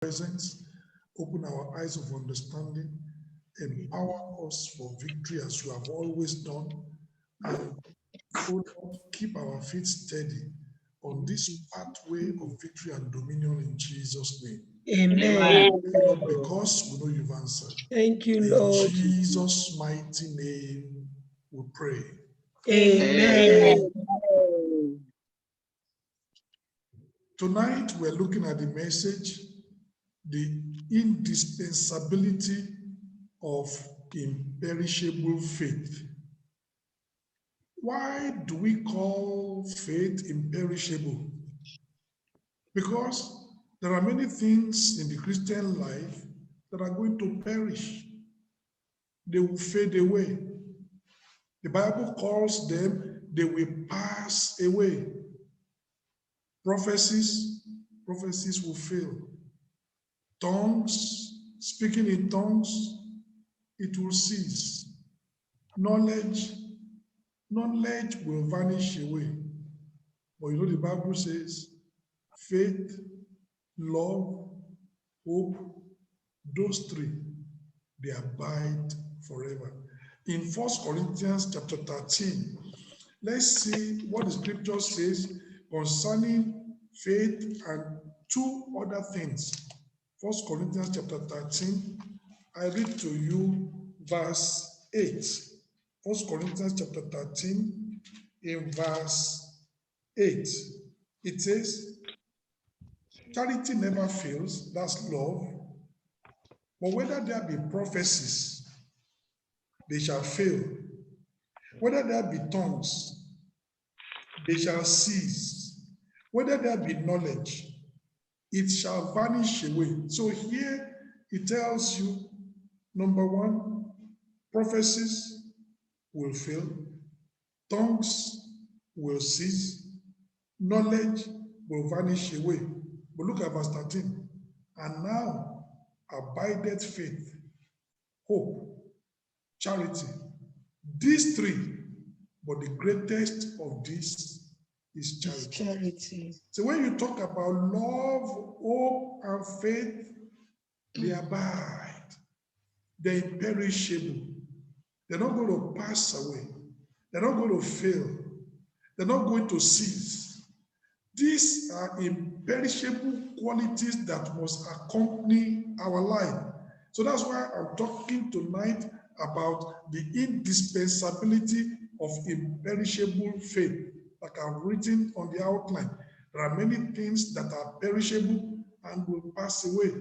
presence, open our eyes of understanding, empower us for victory as you have always done, and oh Lord, keep our feet steady on this pathway of victory and dominion in Jesus' name. Amen. Lord, because we know you've answered. Thank you, In Lord. Jesus' mighty name, we pray. Amen. Tonight, we're looking at the message, the indispensability of imperishable faith. Why do we call faith imperishable? Because there are many things in the Christian life that are going to perish. They will fade away. The Bible calls them, they will pass away. Prophecies will fail. Tongues, speaking in tongues, it will cease. Knowledge will vanish away. But you know the Bible says, faith, love, hope, those three, they abide forever. In 1 Corinthians chapter 13, let's see what the scripture says concerning faith and two other things. 1 Corinthians chapter 13, I read to you verse 8. 1 Corinthians chapter 13, in verse 8. It says, charity never fails, that's love. But whether there be prophecies, they shall fail. Whether there be tongues, they shall cease. Whether there be knowledge, it shall vanish away. So here it tells you, number one, prophecies will fail, tongues will cease, knowledge will vanish away. But look at verse 13. And now abideth faith, hope, charity. These three, but the greatest of these is charity. So when you talk about love, hope, and faith, they abide. They're imperishable. They're not going to pass away. They're not going to fail. They're not going to cease. These are imperishable qualities that must accompany our life. So that's why I'm talking tonight about the indispensability of imperishable faith. Like I've written on the outline, there are many things that are perishable and will pass away.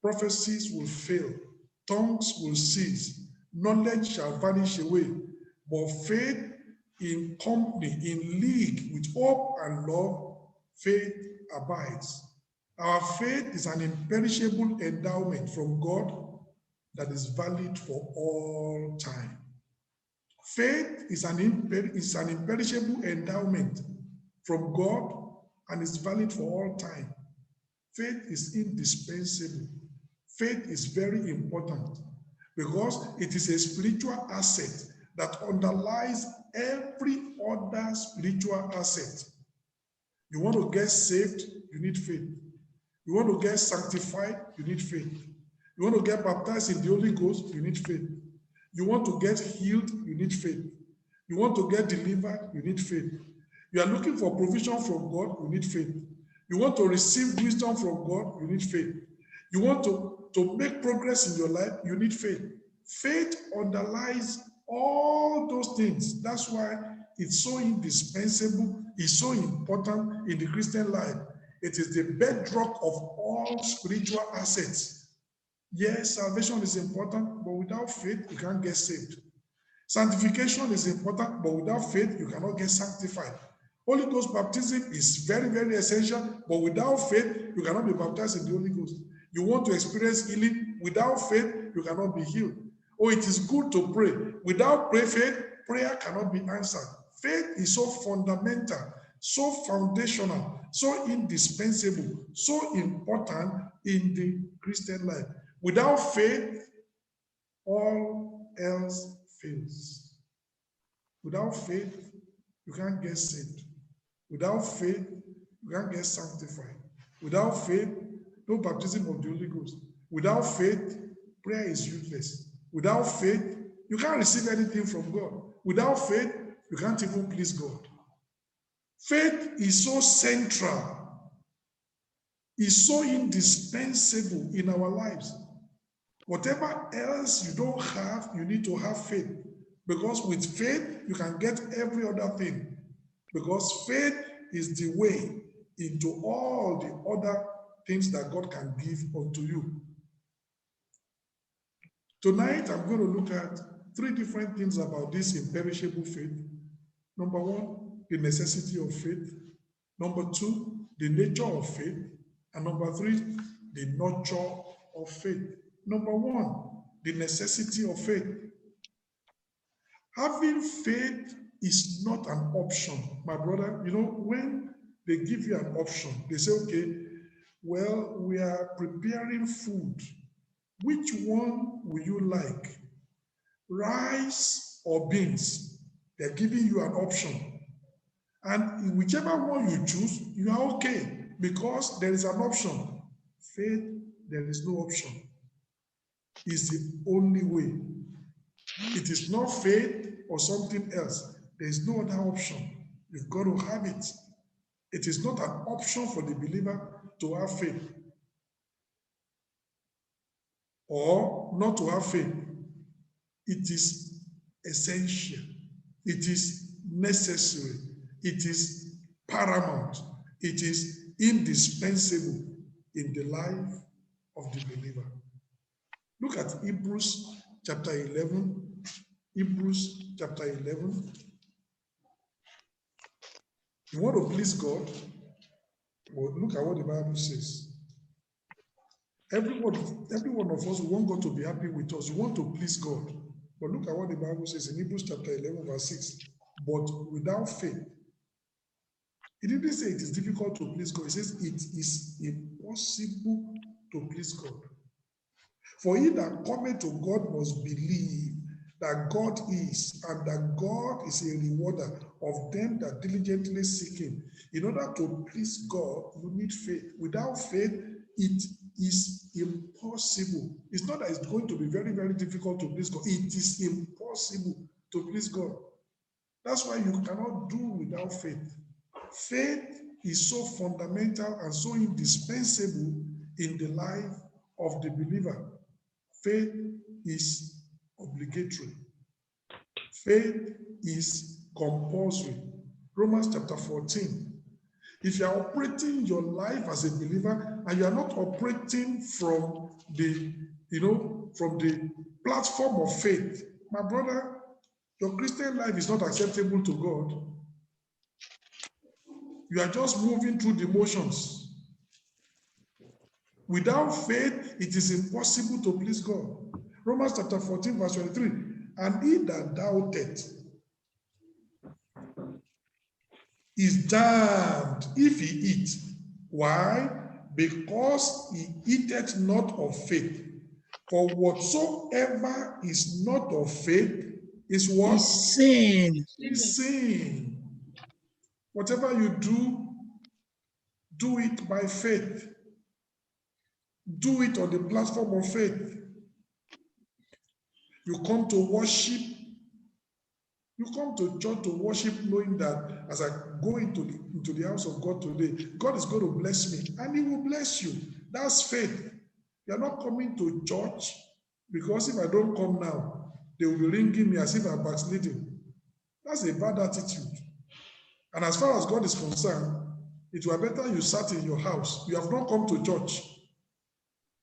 Prophecies will fail, tongues will cease, knowledge shall vanish away, but faith in company, in league with hope and love, faith abides. Our faith is an imperishable endowment from God that is valid for all time. Faith is an imperishable endowment from God and is valid for all time. Faith is indispensable. Faith is very important because it is a spiritual asset that underlies every other spiritual asset. You want to get saved, you need faith. You want to get sanctified, you need faith. You want to get baptized in the Holy Ghost, you need faith. You want to get healed, you need faith. You want to get delivered, you need faith. You are looking for provision from God, you need faith. You want to receive wisdom from God, you need faith. You want to make progress in your life, you need faith. Faith underlies all those things. That's why it's so indispensable, it's so important in the Christian life. It is the bedrock of all spiritual assets. Yes, salvation is important, but without faith, you can't get saved. Sanctification is important, but without faith, you cannot get sanctified. Holy Ghost baptism is very, very essential, but without faith, you cannot be baptized in the Holy Ghost. You want to experience healing, without faith, you cannot be healed. Oh, it is good to pray. Without faith, prayer cannot be answered. Faith is so fundamental, so foundational, so indispensable, so important in the Christian life. Without faith, all else fails. Without faith, you can't get saved. Without faith, you can't get sanctified. Without faith, no baptism of the Holy Ghost. Without faith, prayer is useless. Without faith, you can't receive anything from God. Without faith, you can't even please God. Faith is so central, is so indispensable in our lives. Whatever else you don't have, you need to have faith. Because with faith, you can get every other thing. Because faith is the way into all the other things that God can give unto you. Tonight, I'm going to look at 3 different things about this imperishable faith. Number 1, the necessity of faith. Number 2, the nature of faith. And number 3, the nurture of faith. Number 1, the necessity of faith. Having faith is not an option. My brother, you know, when they give you an option, they say, okay, well, we are preparing food. Which one will you like? Rice or beans? They're giving you an option. And whichever one you choose, you are okay because there is an option. Faith, there is no option. It's the only way. It is not faith or something else. There is no other option. You've got to have it. It is not an option for the believer to have faith or not to have faith. It is essential. It is necessary. It is paramount. It is indispensable in the life of the believer. Look at Hebrews chapter 11. Hebrews chapter 11. You want to please God? Well, look at what the Bible says. Every one of us, we want God to be happy with us. We want to please God. But look at what the Bible says in Hebrews chapter 11, verse 6. But without faith, it didn't say it is difficult to please God. It says it is impossible to please God. For he that cometh to God must believe that God is, and that God is a rewarder of them that diligently seek him. In order to please God, you need faith. Without faith, it is impossible. It's not that it's going to be very, very difficult to please God. It is impossible to please God. That's why you cannot do without faith. Faith is so fundamental and so indispensable in the life of the believer. Faith is obligatory. Faith is compulsory. Romans chapter 14. If you are operating your life as a believer and you are not operating from the, from the platform of faith, my brother, your Christian life is not acceptable to God. You are just moving through the motions. Without faith, it is impossible to please God. Romans chapter 14, verse 23. And he that doubted is damned if he eat. Why? Because he eateth not of faith. For whatsoever is not of faith is what? Is sin. Is sin. Whatever you do it by faith. Do it on the platform of faith. You come to worship. You come to church to worship knowing that as I go into the house of God today, God is going to bless me and he will bless you. That's faith. You're not coming to church because if I don't come now, they will be ringing me as if I'm backsliding. That's a bad attitude. And as far as God is concerned, it were better you sat in your house. You have not come to church.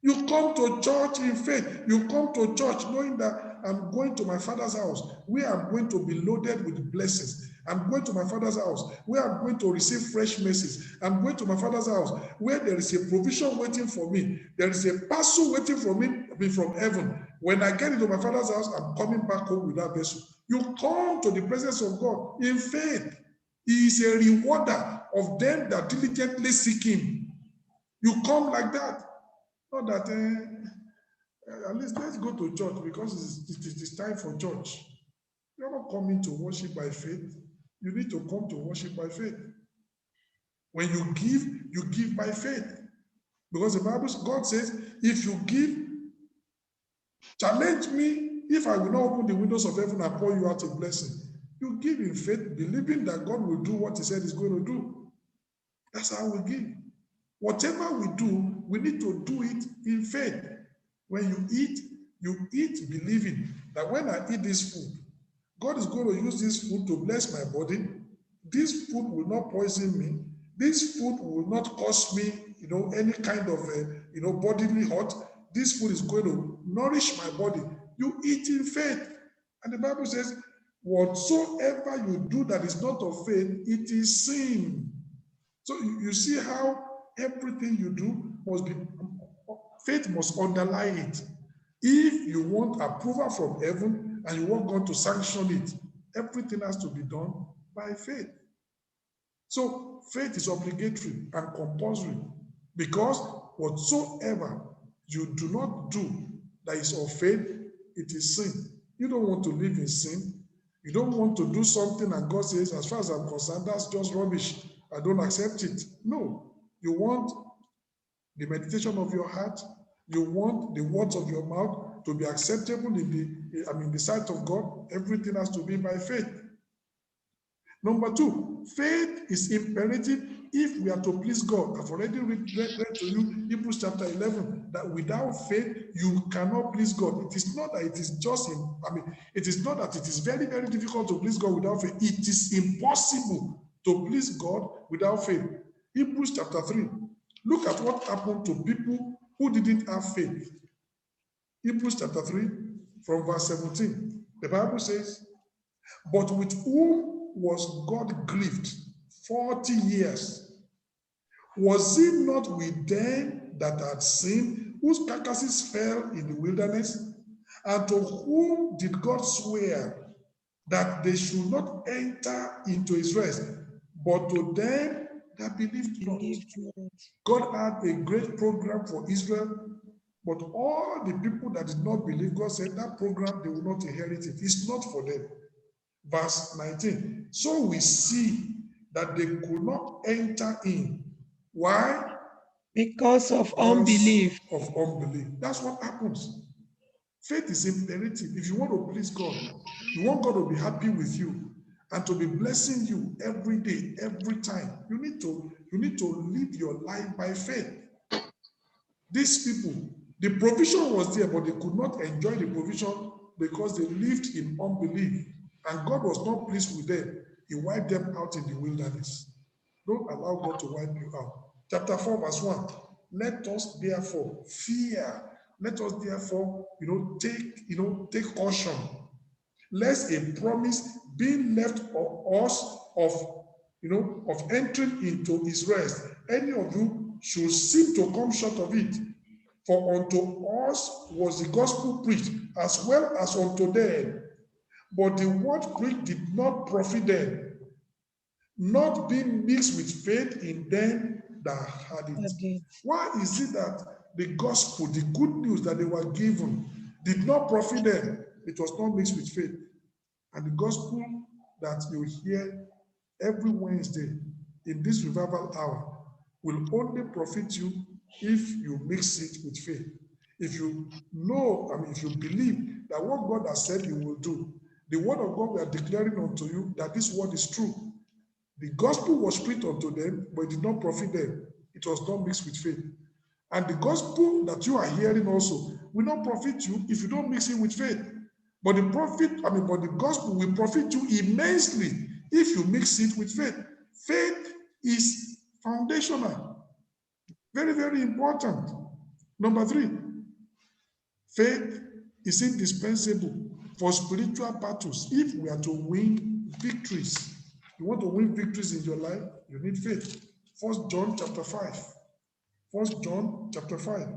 You come to church in faith. You come to church knowing that I'm going to my Father's house where I'm going to be loaded with blessings. I'm going to my Father's house where I'm going to receive fresh mercies. I'm going to my Father's house where there is a provision waiting for me. There is a parcel waiting for me from heaven. When I get into my Father's house, I'm coming back home with that vessel. You come to the presence of God in faith. He is a rewarder of them that diligently seek him. You come like that. Not that, at least let's go to church because it is time for church. You're not coming to worship by faith. You need to come to worship by faith. When you give by faith. Because the Bible, God says, if you give, challenge me, if I will not open the windows of heaven and pour you out a blessing. You give in faith, believing that God will do what he said he's going to do. That's how we give. Whatever we do, we need to do it in faith. When you eat believing that when I eat this food, God is going to use this food to bless my body. This food will not poison me. This food will not cause me, any kind of, bodily hurt. This food is going to nourish my body. You eat in faith. And the Bible says, whatsoever you do that is not of faith, it is sin. So you see how everything you do must be, faith must underlie it. If you want approval from heaven and you want God to sanction it, everything has to be done by faith. So faith is obligatory and compulsory, because whatsoever you do not do that is of faith, it is sin. You don't want to live in sin. You don't want to do something and God says, as far as I'm concerned, that's just rubbish. I don't accept it. No. You want the meditation of your heart. You want the words of your mouth to be acceptable in the sight of God. Everything has to be by faith. Number two, faith is imperative if we are to please God. I've already read to you Hebrews chapter 11, that without faith, you cannot please God. It is not that it is it is not that it is very, very difficult to please God without faith. It is impossible to please God without faith. Hebrews chapter 3. Look at what happened to people who didn't have faith. Hebrews chapter 3, from verse 17. The Bible says, but with whom was God grieved 40 years? Was it not with them that had sinned, whose carcasses fell in the wilderness? And to whom did God swear that they should not enter into his rest, but to them that believed not? God had a great program for Israel, but all the people that did not believe, God said that program, they will not inherit it. It's not for them. Verse 19. So we see that they could not enter in. Why? Because of unbelief. Of unbelief. That's what happens. Faith is imperative. If you want to please God, you want God to be happy with you and to be blessing you every day, every time, you need to live your life by faith. These people, the provision was there, but they could not enjoy the provision because they lived in unbelief. And God was not pleased with them. He wiped them out in the wilderness. Don't allow God to wipe you out. Chapter 4, verse 1. Let us therefore fear. Let us therefore, take caution, lest a promise being left of us of entering into his rest, any of you should seem to come short of it. For unto us was the gospel preached, as well as unto them. But the word preached did not profit them, not being mixed with faith in them that had it. Why is it that the gospel, the good news that they were given, did not profit them? It was not mixed with faith. And the gospel that you hear every Wednesday in this revival hour will only profit you if you mix it with faith. If you if you believe that what God has said he will do, the word of God we are declaring unto you that this word is true. The gospel was preached unto them, but it did not profit them. It was not mixed with faith. And the gospel that you are hearing also will not profit you if you don't mix it with faith. But the gospel will profit you immensely if you mix it with faith. Faith is foundational. Very, very important. Number 3, faith is indispensable for spiritual battles if we are to win victories. You want to win victories in your life, you need faith. 1 John chapter 5. 1 John chapter 5.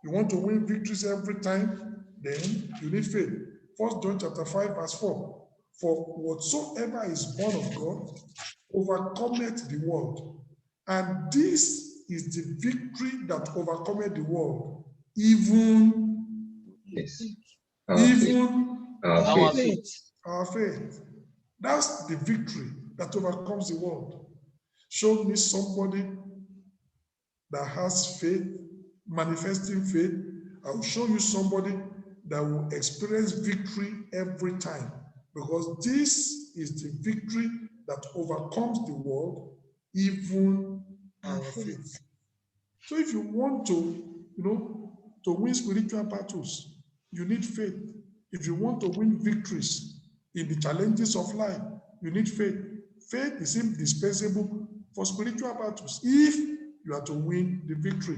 You want to win victories every time, then you need faith. 1 John chapter 5, verse 4. For whatsoever is born of God overcometh the world. And this is the victory that overcometh the world, even our faith. That's the victory that overcomes the world. Show me somebody that has faith manifesting faith, I will show you somebody that will experience victory every time, because this is the victory that overcomes the world, even our faith. So if you want to, to win spiritual battles, you need faith. If you want to win victories in the challenges of life, you need faith. Faith is indispensable for spiritual battles if you are to win the victory.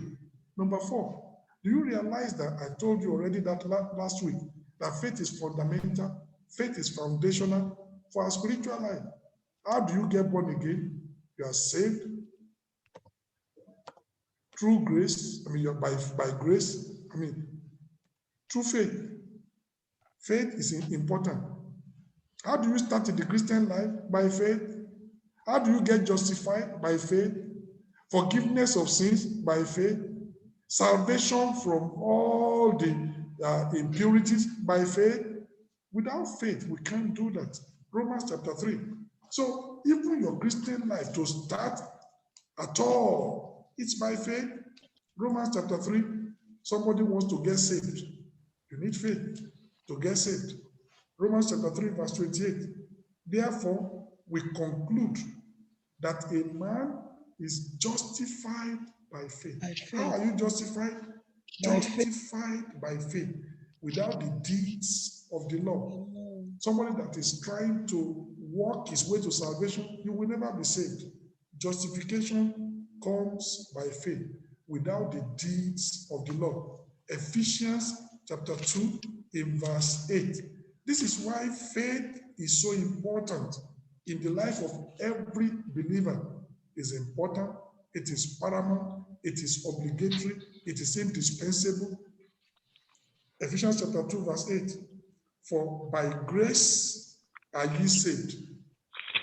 Number 4, do you realize that I told you already that last week, that faith is fundamental, faith is foundational for our spiritual life? How do you get born again? You are saved through grace. You're by grace. Through faith. Faith is important. How do you start in the Christian life? By faith. How do you get justified? By faith. Forgiveness of sins? By faith. Salvation from all the impurities? By faith. Without faith, we can't do that. Romans chapter 3. So even your Christian life to start at all, it's by faith. Romans chapter 3, somebody wants to get saved. You need faith to get saved. Romans chapter 3, verse 28. Therefore, we conclude that a man is justified by faith. How are you justified? Justified by faith, without the deeds of the law. Somebody that is trying to walk his way to salvation, you will never be saved. Justification comes by faith, without the deeds of the law. Ephesians chapter 2 in verse 8. This is why faith is so important in the life of every believer. It's important, it is paramount, it is obligatory, it is indispensable. Ephesians chapter 2 verse 8. For by grace are ye saved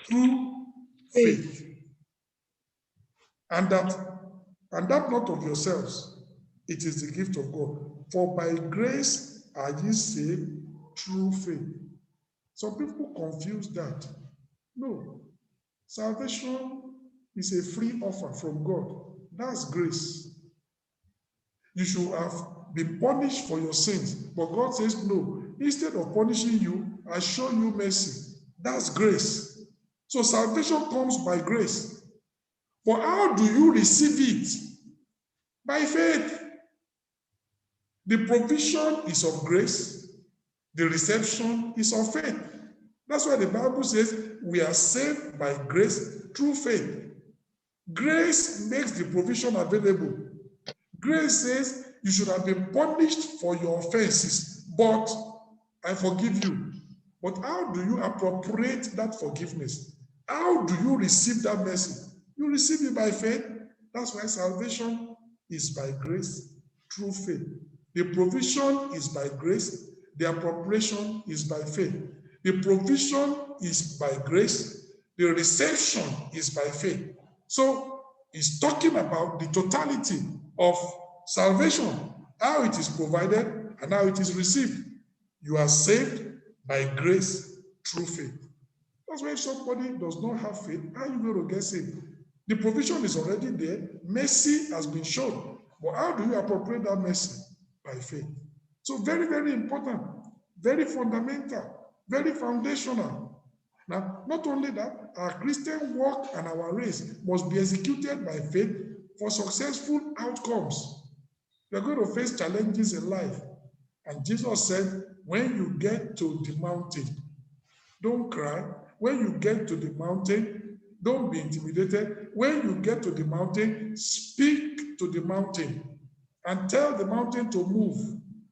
through faith. And that not of yourselves, it is the gift of God. For by grace are ye saved through faith. Some people confuse that. No, salvation is a free offer from God. That's grace. You should have been punished for your sins, but God says, no, instead of punishing you, I show you mercy. That's grace. So salvation comes by grace. But how do you receive it? By faith. The provision is of grace. The reception is of faith. That's why the Bible says we are saved by grace through faith. Grace makes the provision available. Grace says you should have been punished for your offenses, but I forgive you. But how do you appropriate that forgiveness? How do you receive that mercy? You receive it by faith. That's why salvation is by grace through faith. The provision is by grace. The appropriation is by faith. The provision is by grace. The reception is by faith. So it's talking about the totality of salvation, how it is provided and how it is received. You are saved by grace through faith. That's why if somebody does not have faith, how are you going to get saved? The provision is already there. Mercy has been shown. But how do you appropriate that mercy? By faith. So very, very important, very fundamental, very foundational. Now, not only that, our Christian walk and our race must be executed by faith for successful outcomes. You're going to face challenges in life. And Jesus said, when you get to the mountain, don't cry. When you get to the mountain, don't be intimidated. When you get to the mountain, speak to the mountain and tell the mountain to move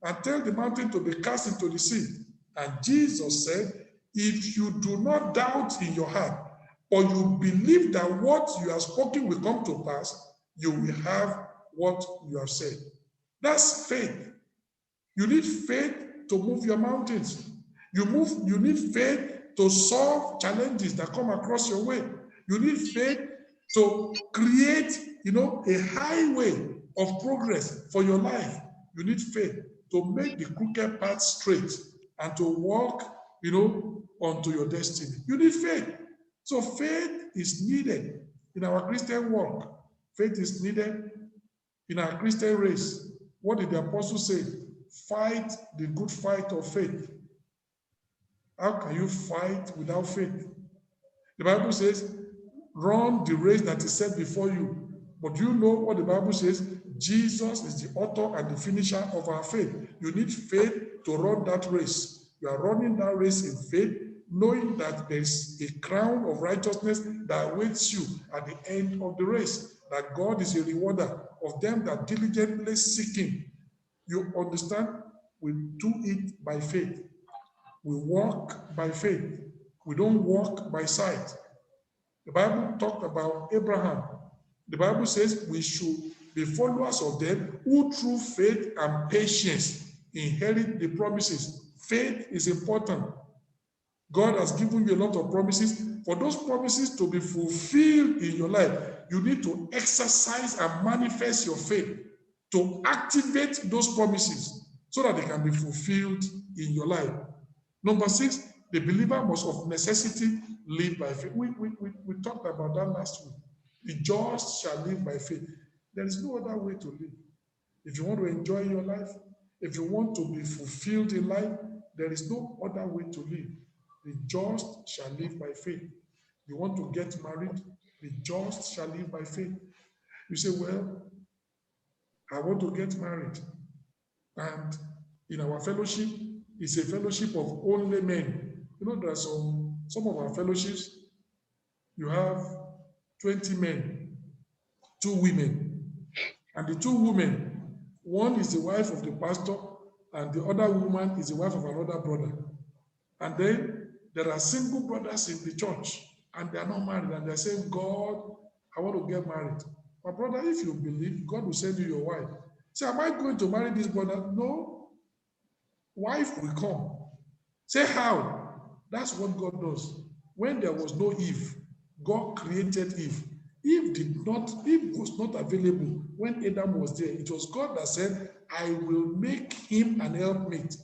and tell the mountain to be cast into the sea. And Jesus said, if you do not doubt in your heart, or you believe that what you have spoken will come to pass, you will have what you have said. That's faith. You need faith to move your mountains. You need faith to solve challenges that come across your way. You need faith to create, a highway of progress for your life. You need faith to make the crooked path straight and to walk, onto your destiny. You need faith. So faith is needed in our Christian walk. Faith is needed in our Christian race. What did the apostle say? Fight the good fight of faith. How can you fight without faith? The Bible says, run the race that is set before you. But you know what the Bible says? Jesus is the author and the finisher of our faith. You need faith to run that race. You are running that race in faith, knowing that there is a crown of righteousness that awaits you at the end of the race, that God is a rewarder of them that diligently seek him. You understand? We do it by faith. We walk by faith. We don't walk by sight. The Bible talked about Abraham. The Bible says we should be followers of them who through faith and patience inherit the promises. Faith is important. God has given you a lot of promises. For those promises to be fulfilled in your life, you need to exercise and manifest your faith to activate those promises so that they can be fulfilled in your life. Number 6, the believer must of necessity live by faith. We talked about that last week. The just shall live by faith. There is no other way to live. If you want to enjoy your life, if you want to be fulfilled in life, there is no other way to live. The just shall live by faith. You want to get married, the just shall live by faith. You say, well, I want to get married. And in our fellowship, it's a fellowship of only men. You know, there are some of our fellowships, you have 20 men, 2 women. And the 2 women, one is the wife of the pastor, and the other woman is the wife of another brother. And then there are single brothers in the church, and they are not married, and they're saying, God, I want to get married. My brother, if you believe, God will send you your wife. Say, am I going to marry this brother? No. Wife will come. Say, how? That's what God does. When there was no Eve, God created Eve. Eve was not available when Adam was there. It was God that said, I will make him an helpmate.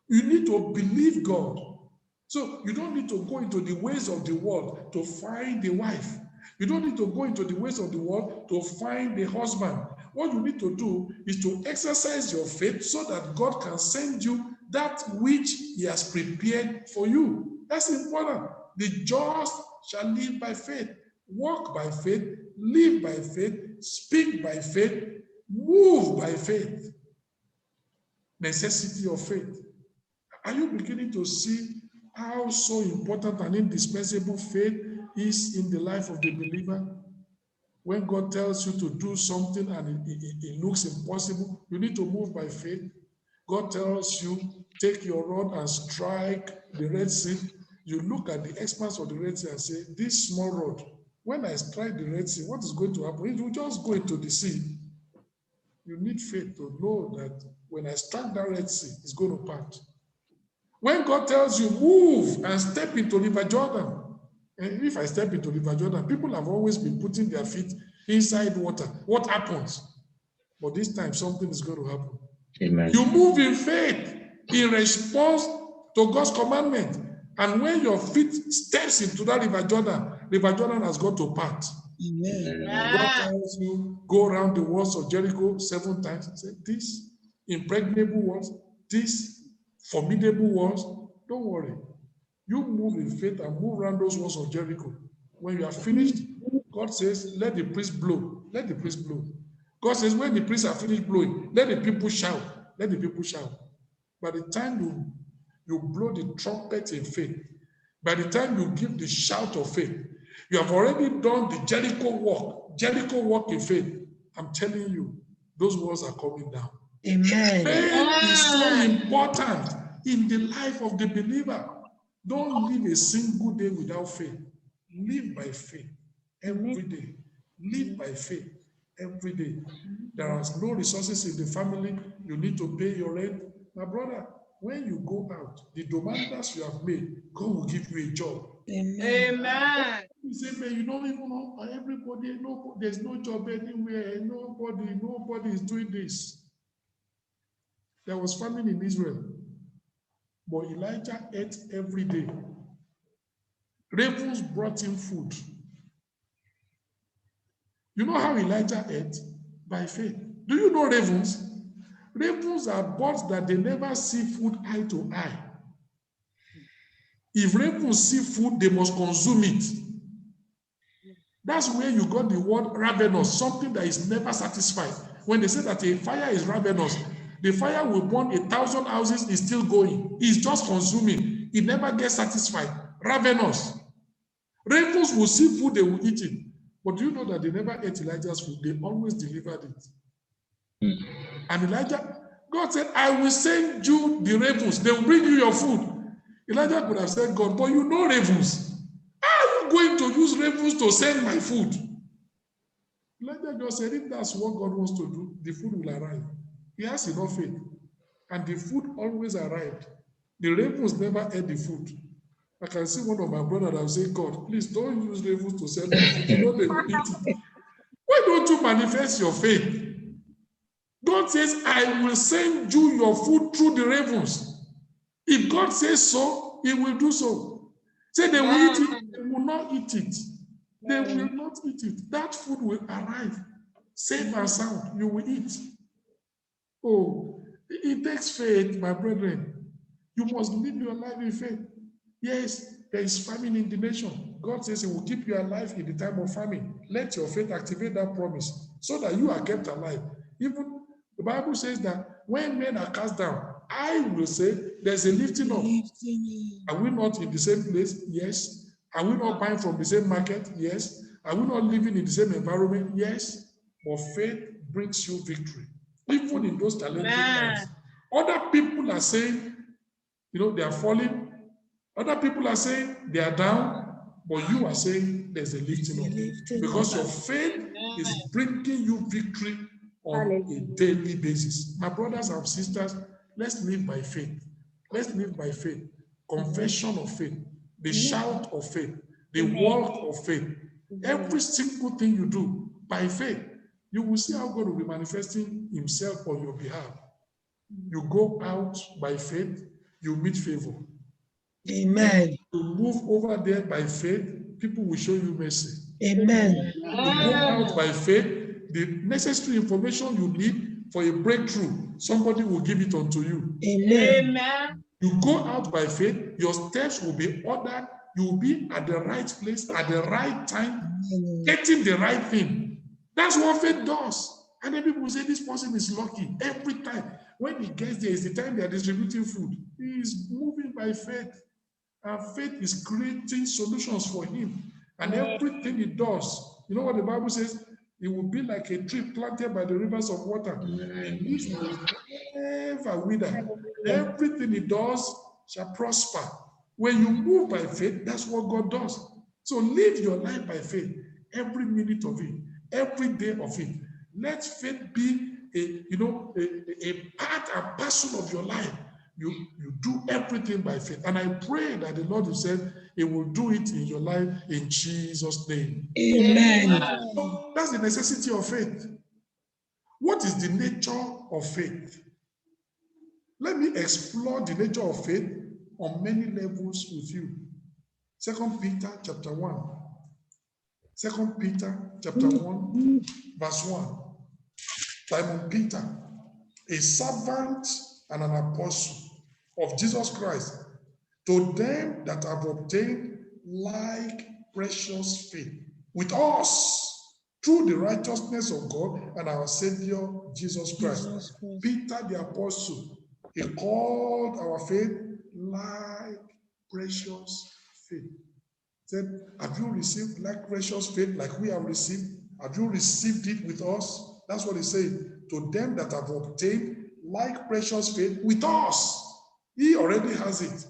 You need to believe God. So you don't need to go into the ways of the world to find a wife. You don't need to go into the ways of the world to find a husband. What you need to do is to exercise your faith so that God can send you that which he has prepared for you. That's important. The just shall live by faith, walk by faith, live by faith, speak by faith, move by faith. Necessity of faith. Are you beginning to see how so important and indispensable faith is in the life of the believer? When God tells you to do something and it looks impossible, you need to move by faith. God tells you, take your rod and strike the Red Sea. You look at the expanse of the Red Sea and say, this small rod, when I strike the Red Sea, what is going to happen? It will just go into the sea. You need faith to know that when I strike that Red Sea, it's going to part. When God tells you, move and step into River Jordan, and if I step into River Jordan, people have always been putting their feet inside water. What happens? But this time, something is going to happen. Amen. You move in faith in response to God's commandment. And when your feet steps into that River Jordan has got to part. Amen. God tells you, go around the walls of Jericho 7 times. Say, this impregnable walls, this formidable walls, don't worry. You move in faith and move around those walls of Jericho. When you are finished, God says, let the priest blow. Let the priest blow. God says, when the priests are finished blowing, let the people shout. Let the people shout. By the time you blow the trumpet in faith, by the time you give the shout of faith, you have already done the Jericho walk in faith. I'm telling you, those walls are coming down. Amen. Faith is so important in the life of the believer. Don't live a single day without faith. Live by faith every day. Live by faith every day. There are no resources in the family. You need to pay your rent. My brother, when you go out, the demanders you have made, God will give you a job. Amen. You say, man, you don't even know everybody, there's no job anywhere. Nobody is doing this. There was famine in Israel, but Elijah ate every day. Ravens brought him food. You know how Elijah ate? By faith. Do you know ravens? ravens are birds that they never see food eye to eye. If ravens see food, they must consume it. That's where you got the word ravenous, something that is never satisfied. When they say that a fire is ravenous, the fire will burn 1,000 houses, is still going. It's just consuming. It never gets satisfied. Ravenous. Ravens will see food, they will eat it. But do you know that they never ate Elijah's food? They always delivered it. And Elijah, God said, I will send you the ravens. They will bring you your food. Elijah could have said, God, but you know ravens. How are you going to use ravens to send my food? Elijah just said, if that's what God wants to do, the food will arrive. He has enough faith. And the food always arrived. The ravens never ate the food. I can see one of my brothers that will say, God, please don't use ravens to send my food. You know they will eat it. Why don't you manifest your faith? God says, I will send you your food through the ravens. If God says so, he will do so. Say they will eat it, they will not eat it. They will not eat it. That food will arrive, safe and sound. You will eat. Oh, it takes faith, my brethren. You must live your life in faith. Yes, there is famine in the nation. God says he will keep you alive in the time of famine. Let your faith activate that promise so that you are kept alive. Even the Bible says that when men are cast down, I will say there's a lifting up. Are we not in the same place? Yes. Are we not buying from the same market? Yes. Are we not living in the same environment? Yes. But faith brings you victory. Even in those challenging times. Other people are saying, they are falling. Other people are saying they are down. But you are saying there's a lifting up. Because your faith is bringing you victory on a daily basis. My brothers and sisters, let's live by faith. Let's live by faith. Confession of faith. The shout of faith. The walk of faith. Every single thing you do by faith, you will see how God will be manifesting himself on your behalf. You go out by faith, you meet favor. Amen. You move over there by faith, people will show you mercy. Amen. You go out by faith, the necessary information you need for a breakthrough, somebody will give it unto you. Amen. You go out by faith, your steps will be ordered, you will be at the right place at the right time, getting the right thing. That's what faith does. And then people say this person is lucky. Every time when he gets there, is the time they are distributing food. He is moving by faith. And faith is creating solutions for him. And everything he does, you know what the Bible says? It will be like a tree planted by the rivers of water. Which will never wither. Everything he does shall prosper. When you move by faith, that's what God does. So live your life by faith. Every minute of it, every day of it. Let faith be a part and parcel of your life. You do everything by faith. And I pray that the Lord himself, he will do it in your life in Jesus' name. Amen. So that's the necessity of faith. What is the nature of faith? Let me explore the nature of faith on many levels with you. 2 Peter chapter 1. 2 Peter chapter 1, verse 1. Simon Peter, a servant and an apostle of Jesus Christ, to them that have obtained like precious faith with us through the righteousness of God and our Savior Jesus Christ. Peter the apostle, he called our faith like precious faith. He said, have you received like precious faith like we have received? Have you received it with us? That's what he said. To them that have obtained like precious faith with us. He already has it.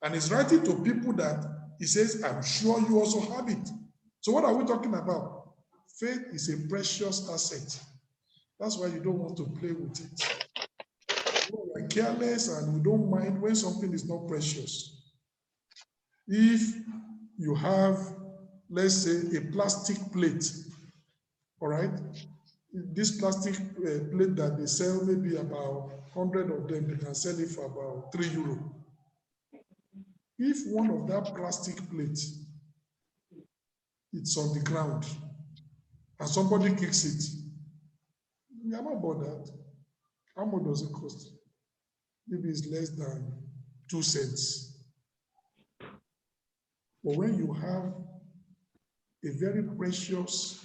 And he's writing to people that he says, I'm sure you also have it. So what are we talking about? Faith is a precious asset. That's why you don't want to play with it. We're careless and we don't mind when something is not precious. If you have, let's say, a plastic plate, all right? This plastic plate that they sell, maybe about 100 of them, they can sell it for about €3. If one of that plastic plate, it's on the ground, and somebody kicks it, you are not bothered. How much does it cost? Maybe it's less than 2 cents. But when you have a very precious,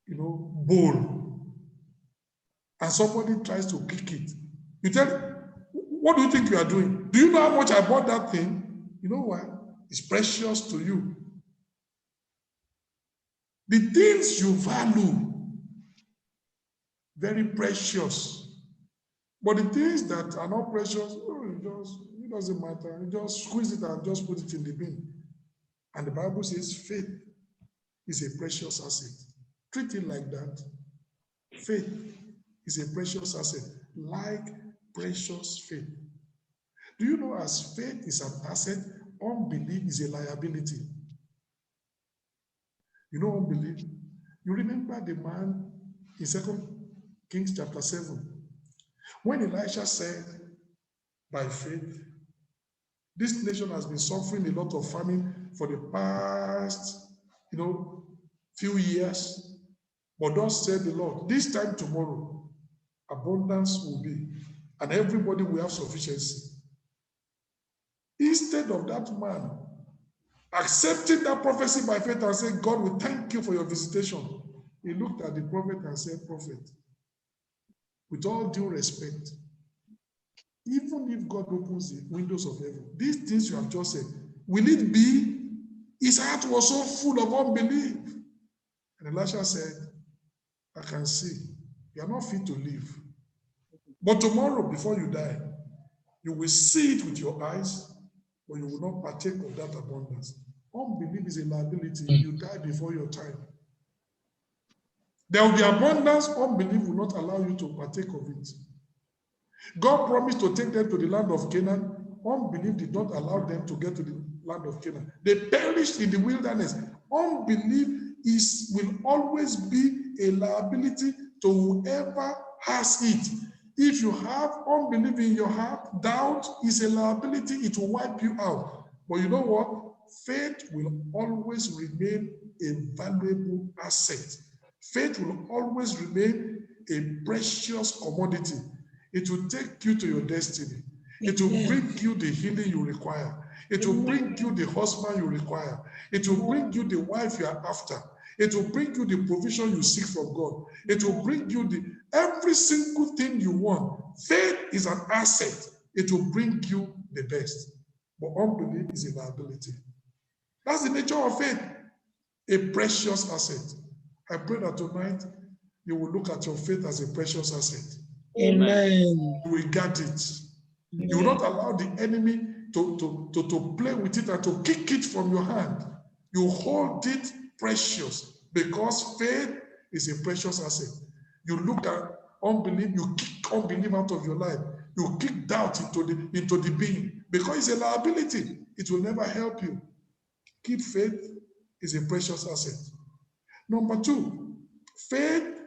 bowl, and somebody tries to kick it, you tell, what do you think you are doing? Do you know how much I bought that thing? You know why? It's precious to you. The things you value, very precious. But the things that are not precious, it doesn't matter. You just squeeze it and just put it in the bin. And the Bible says faith is a precious asset. Treat it like that. Faith is a precious asset, like precious faith. Do you know, as faith is an asset, unbelief is a liability? You know unbelief? You remember the man in 2 Kings chapter 7, when Elisha said, by faith, this nation has been suffering a lot of famine for the past, few years. But thus said the Lord, this time tomorrow, abundance will be, and everybody will have sufficiency. Instead of that man accepting that prophecy by faith and saying, God, we thank you for your visitation, he looked at the prophet and said, prophet, with all due respect, even if God opens the windows of heaven, these things you have just said, will it be? His heart was so full of unbelief. And Elisha said, I can see you are not fit to live. But tomorrow, before you die, you will see it with your eyes, but you will not partake of that abundance. Unbelief is a liability. You die before your time. There will be abundance. Unbelief will not allow you to partake of it. God promised to take them to the land of Canaan. Unbelief did not allow them to get to the land of Canaan. They perished in the wilderness. Unbelief will always be a liability to whoever has it. If you have unbelief in your heart, doubt is a liability. It will wipe you out. But you know what? Faith will always remain a valuable asset. Faith will always remain a precious commodity. It will take you to your destiny. It will bring you the healing you require. It will bring you the husband you require. It will bring you the wife you are after. It will bring you the provision you seek from God. It will bring you every single thing you want. Faith is an asset. It will bring you the best. But unbelief is a liability. That's the nature of faith. A precious asset. I pray that tonight you will look at your faith as a precious asset. Amen. You will guard it. You will not allow the enemy to play with it and to kick it from your hand. You hold it precious because faith is a precious asset. You look at unbelief, you kick unbelief out of your life. You kick doubt into the being because it's a liability. It will never help you. Keep faith is a precious asset. Number 2, faith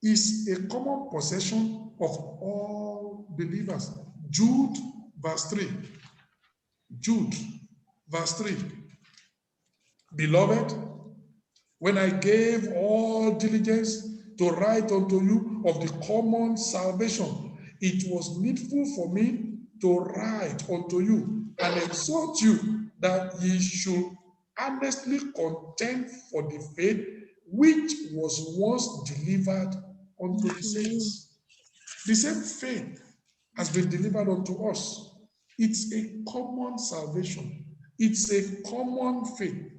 is a common possession of all believers. Jude verse 3. Jude verse 3. Beloved, when I gave all diligence to write unto you of the common salvation, it was needful for me to write unto you and exhort you that ye should earnestly contend for the faith which was once delivered unto the saints. The same faith has been delivered unto us. It's a common salvation. It's a common faith.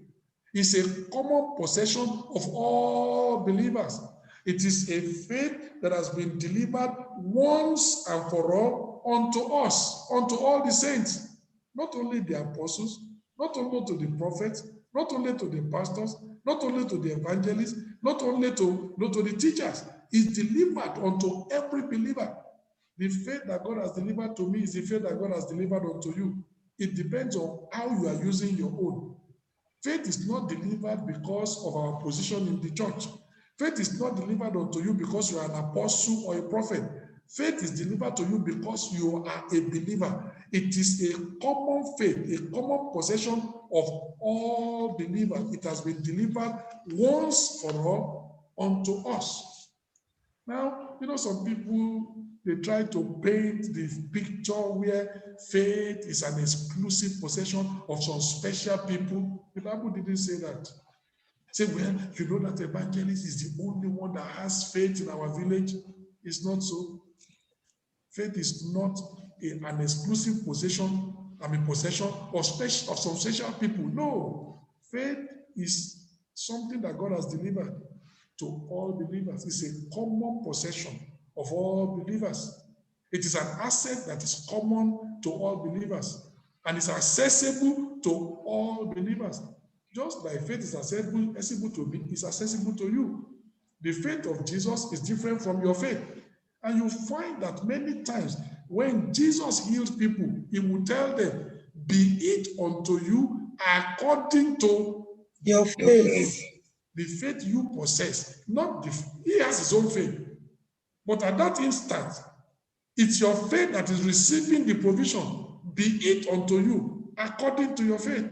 It's a common possession of all believers. It is a faith that has been delivered once and for all unto us, unto all the saints, not only the apostles, not only to the prophets, not only to the pastors, not only to the evangelists, not only to the teachers. It's delivered unto every believer. The faith that God has delivered to me is the faith that God has delivered unto you. It depends on how you are using your own. Faith is not delivered because of our position in the church. Faith is not delivered unto you because you are an apostle or a prophet. Faith is delivered to you because you are a believer. It is a common faith, a common possession of all believers. It has been delivered once for all unto us. Now, some people they try to paint the picture where faith is an exclusive possession of some special people. The Bible didn't say that. Say, well, you know that evangelist is the only one that has faith in our village. It's not so. Faith is not an exclusive possession of some special people. No, faith is something that God has delivered to all believers. It's a common possession of all believers. It is an asset that is common to all believers, and it's accessible to all believers. Just like faith is accessible to me, it's accessible to you. The faith of Jesus is different from your faith. And you find that many times when Jesus healed people, he will tell them, be it unto you according to Your faith. the faith you possess. He has his own faith. But at that instant, it's your faith that is receiving the provision. Be it unto you according to your faith.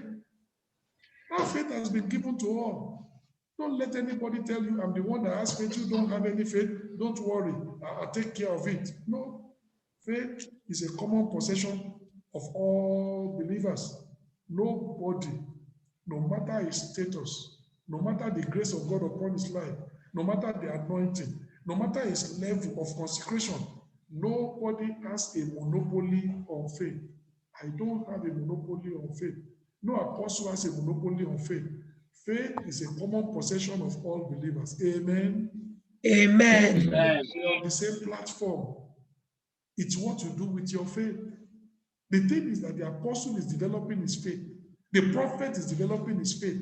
That faith has been given to all. Don't let anybody tell you, I'm the one that has faith, you don't have any faith. Don't worry, I'll take care of it. No, faith is a common possession of all believers. Nobody, no matter his status, no matter the grace of God upon his life, no matter the anointing, no matter his level of consecration, nobody has a monopoly on faith. I don't have a monopoly on faith. No apostle has a monopoly on faith. Faith is a common possession of all believers. Amen. Amen. We are on the same platform. It's what you do with your faith. The thing is that the apostle is developing his faith. The prophet is developing his faith.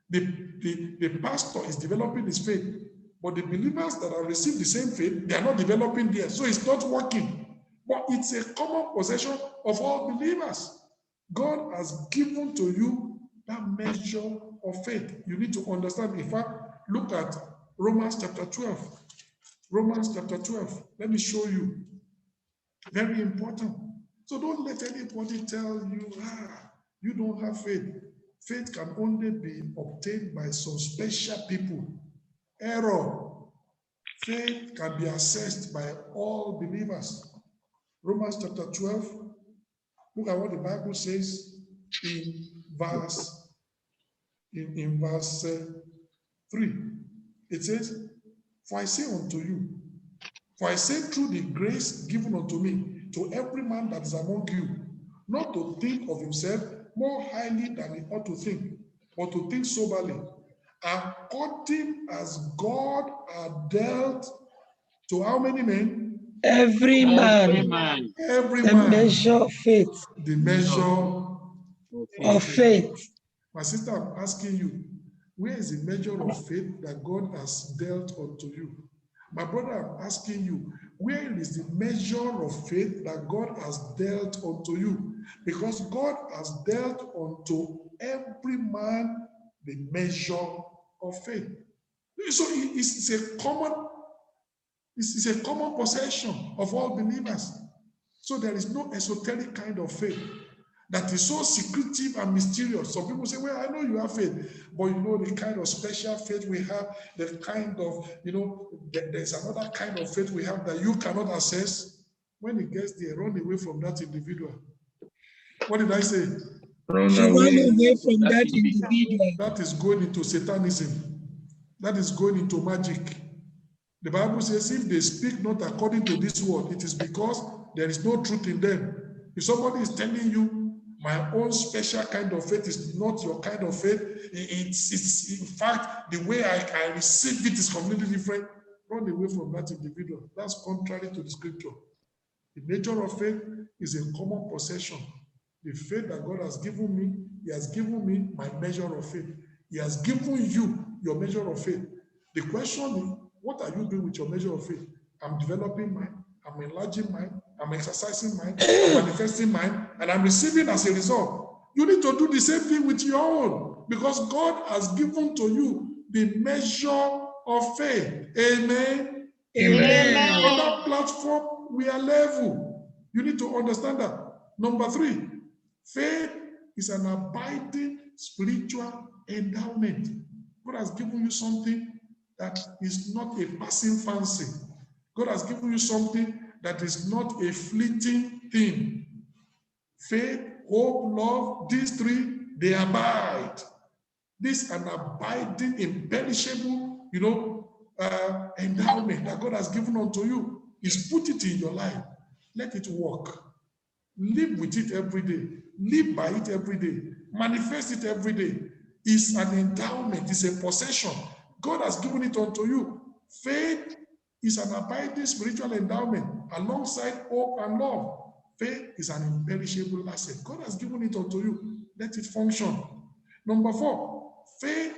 The pastor is developing his faith. But the believers that have received the same faith, they are not developing theirs. So it's not working. But it's a common possession of all believers. God has given to you that measure of faith. You need to understand. In fact, look at Romans chapter 12. Romans chapter 12. Let me show you. Very important. So don't let anybody tell you, you don't have faith. Faith can only be obtained by some special people. Error. Faith can be accessed by all believers. Romans chapter 12. Look at what the Bible says in verse 3. It says, for I say unto you, for I say through the grace given unto me, to every man that is among you, not to think of himself more highly than he ought to think, but to think soberly, according as God had dealt to how many men? Every man. Every The man. measure of faith. The measure Of faith. My sister, I'm asking you, where is the measure of faith that God has dealt unto you? My brother, I'm asking you, where is the measure of faith that God has dealt unto you? Because God has dealt unto every man the measure of faith. So it's a common possession of all believers. So there is no esoteric kind of faith that is so secretive and mysterious. Some people say, well, I know you have faith, but you know the kind of special faith we have, the kind of, there's another kind of faith we have that you cannot access. When it gets there, run away from that individual. What did I say? Run away from that individual. That is going into Satanism. That is going into magic. The Bible says, if they speak not according to this word, it is because there is no truth in them. If somebody is telling you, my own special kind of faith is not your kind of faith, it's in fact, the way I receive it is completely different, run away from that individual. That's contrary to the scripture. The nature of faith is a common possession. The faith that God has given me, He has given me my measure of faith. He has given you your measure of faith. The question is, what are you doing with your measure of faith? I'm developing mine, I'm enlarging mine, I'm exercising mine, I'm manifesting mine, and I'm receiving as a result. You need to do the same thing with your own, because God has given to you the measure of faith. Amen. Amen. On that platform, we are level. You need to understand that. Number 3, faith is an abiding spiritual endowment. God has given you something that is not a passing fancy. God has given you something that is not a fleeting thing. Faith, hope, love, these three, they abide. This is an abiding, imperishable, endowment that God has given unto you. He's put it in your life. Let it work. Live with it every day. Live by it every day. Manifest it every day. It's an endowment. It's a possession. God has given it unto you. Faith is an abiding spiritual endowment alongside hope and love. Faith is an imperishable asset. God has given it unto you. Let it function. Number 4, faith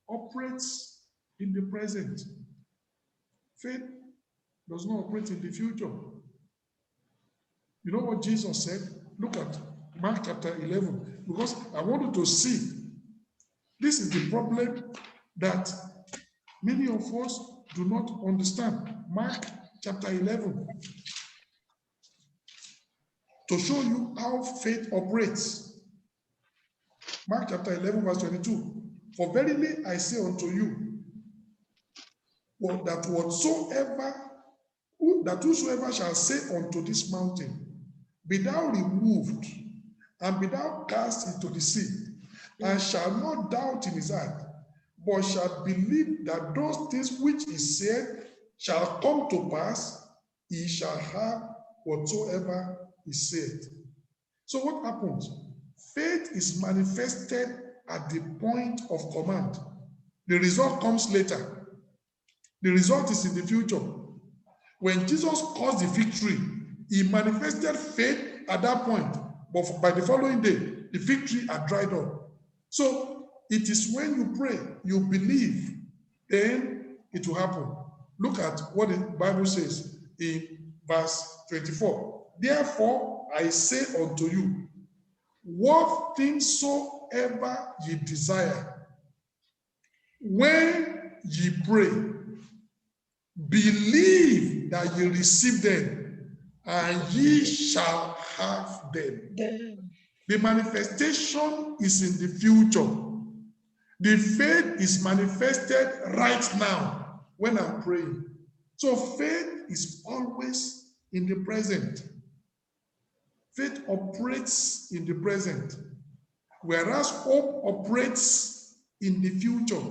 operates in the present. Faith does not operate in the future. You know what Jesus said? Look at Mark chapter 11, because I want you to see this is the problem that many of us do not understand. Mark chapter 11, to show you how faith operates. Mark chapter 11, verse 22. For verily I say unto you, that whosoever shall say unto this mountain, be thou removed, and be thou cast into the sea, and shall not doubt in his heart, but shall believe that those things which he said shall come to pass, he shall have whatsoever he said. So what happens? Faith is manifested at the point of command. The result comes later. The result is in the future. When Jesus caused the victory, he manifested faith at that point. But by the following day, the victory had dried up. So it is when you pray, you believe, then it will happen. Look at what the Bible says in verse 24. Therefore, I say unto you, what things soever ye desire, when ye pray, believe that ye receive them, and ye shall have them. The manifestation is in the future. The faith is manifested right now when I'm praying. So faith is always in the present. Faith operates in the present, whereas hope operates in the future.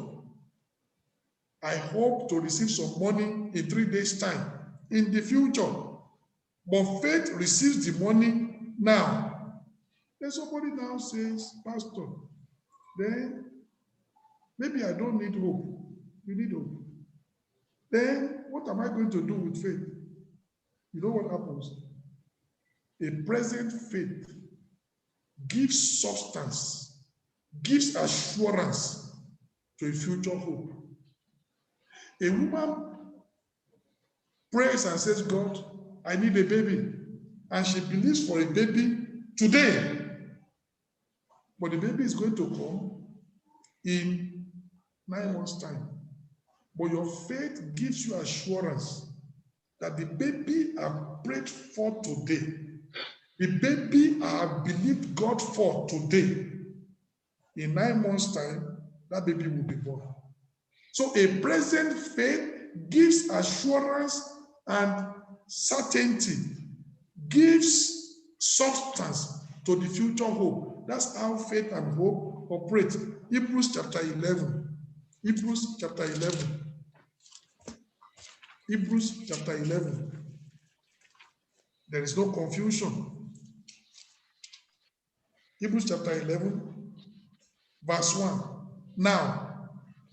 I hope to receive some money in 3 days' time in the future. But faith receives the money now. Then somebody now says, Pastor, then maybe I don't need hope. You need hope. Then what am I going to do with faith? You know what happens? A present faith gives substance, gives assurance to a future hope. A woman prays and says, God, I need a baby. And she believes for a baby today. But the baby is going to come in 9 months' time. But your faith gives you assurance that the baby I prayed for today, the baby I have believed God for today, in 9 months' time, that baby will be born. So a present faith gives assurance and certainty, gives substance to the future hope. That's how faith and hope operate. Hebrews chapter 11. Hebrews chapter 11. Hebrews chapter 11. There is no confusion. Hebrews chapter 11, verse 1. Now,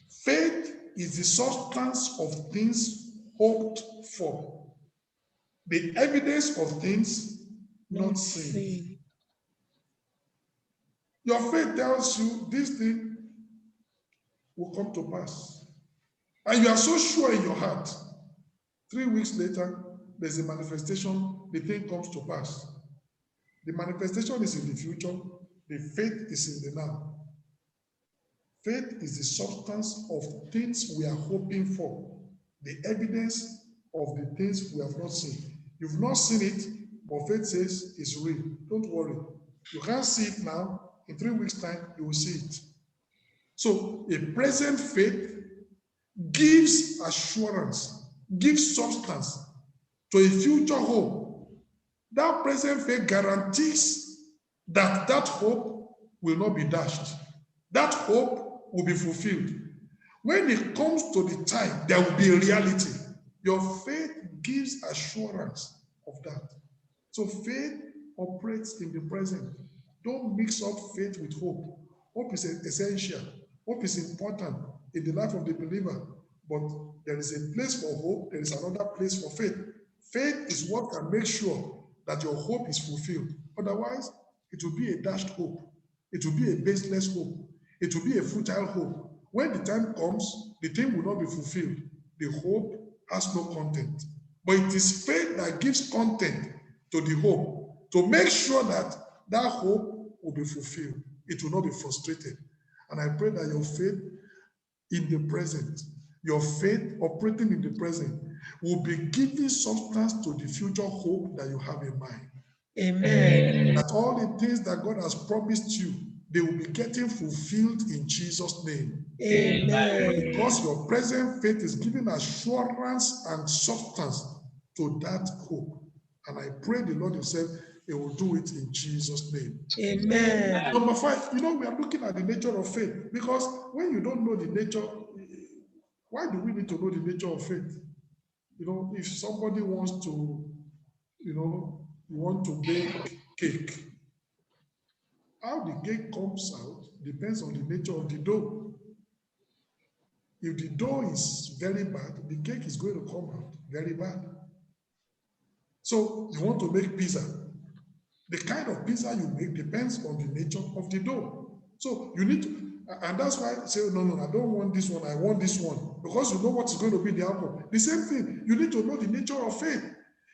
faith is the substance of things hoped for, the evidence of things not seen. Your faith tells you this thing will come to pass. And you are so sure in your heart. 3 weeks later, there's a manifestation, the thing comes to pass. The manifestation is in the future, the faith is in the now. Faith is the substance of things we are hoping for, the evidence of the things we have not seen. You've not seen it, but faith says it's real. Don't worry. You can't see it now. In 3 weeks' time, you will see it. So a present faith gives assurance, gives substance, to a future hope. That present faith guarantees that that hope will not be dashed. That hope will be fulfilled. When it comes to the time, there will be a reality. Your faith gives assurance of that. So faith operates in the present. Don't mix up faith with hope. Hope is essential. Hope is important in the life of the believer. But there is a place for hope. There is another place for faith. Faith is what can make sure that your hope is fulfilled. Otherwise, it will be a dashed hope. It will be a baseless hope. It will be a futile hope. When the time comes, the thing will not be fulfilled. The hope has no content. But it is faith that gives content to the hope to make sure that that hope will be fulfilled. It will not be frustrated. And I pray that your faith in the present, your faith operating in the present, will be giving substance to the future hope that you have in mind. Amen. That all the things that God has promised you, they will be getting fulfilled in Jesus' name. Amen. Because your present faith is giving assurance and substance to that hope. And I pray the Lord himself, he will do it in Jesus' name. Amen. Number 5, we are looking at the nature of faith. Because when you don't know the nature, why do we need to know the nature of faith? If somebody wants to, you want to bake cake, how the cake comes out depends on the nature of the dough. If the dough is very bad, the cake is going to come out very bad. So you want to make pizza. The kind of pizza you make depends on the nature of the dough. So you need to, and that's why I say, no, I don't want this one, I want this one. Because you know what is going to be the outcome. The same thing, you need to know the nature of faith.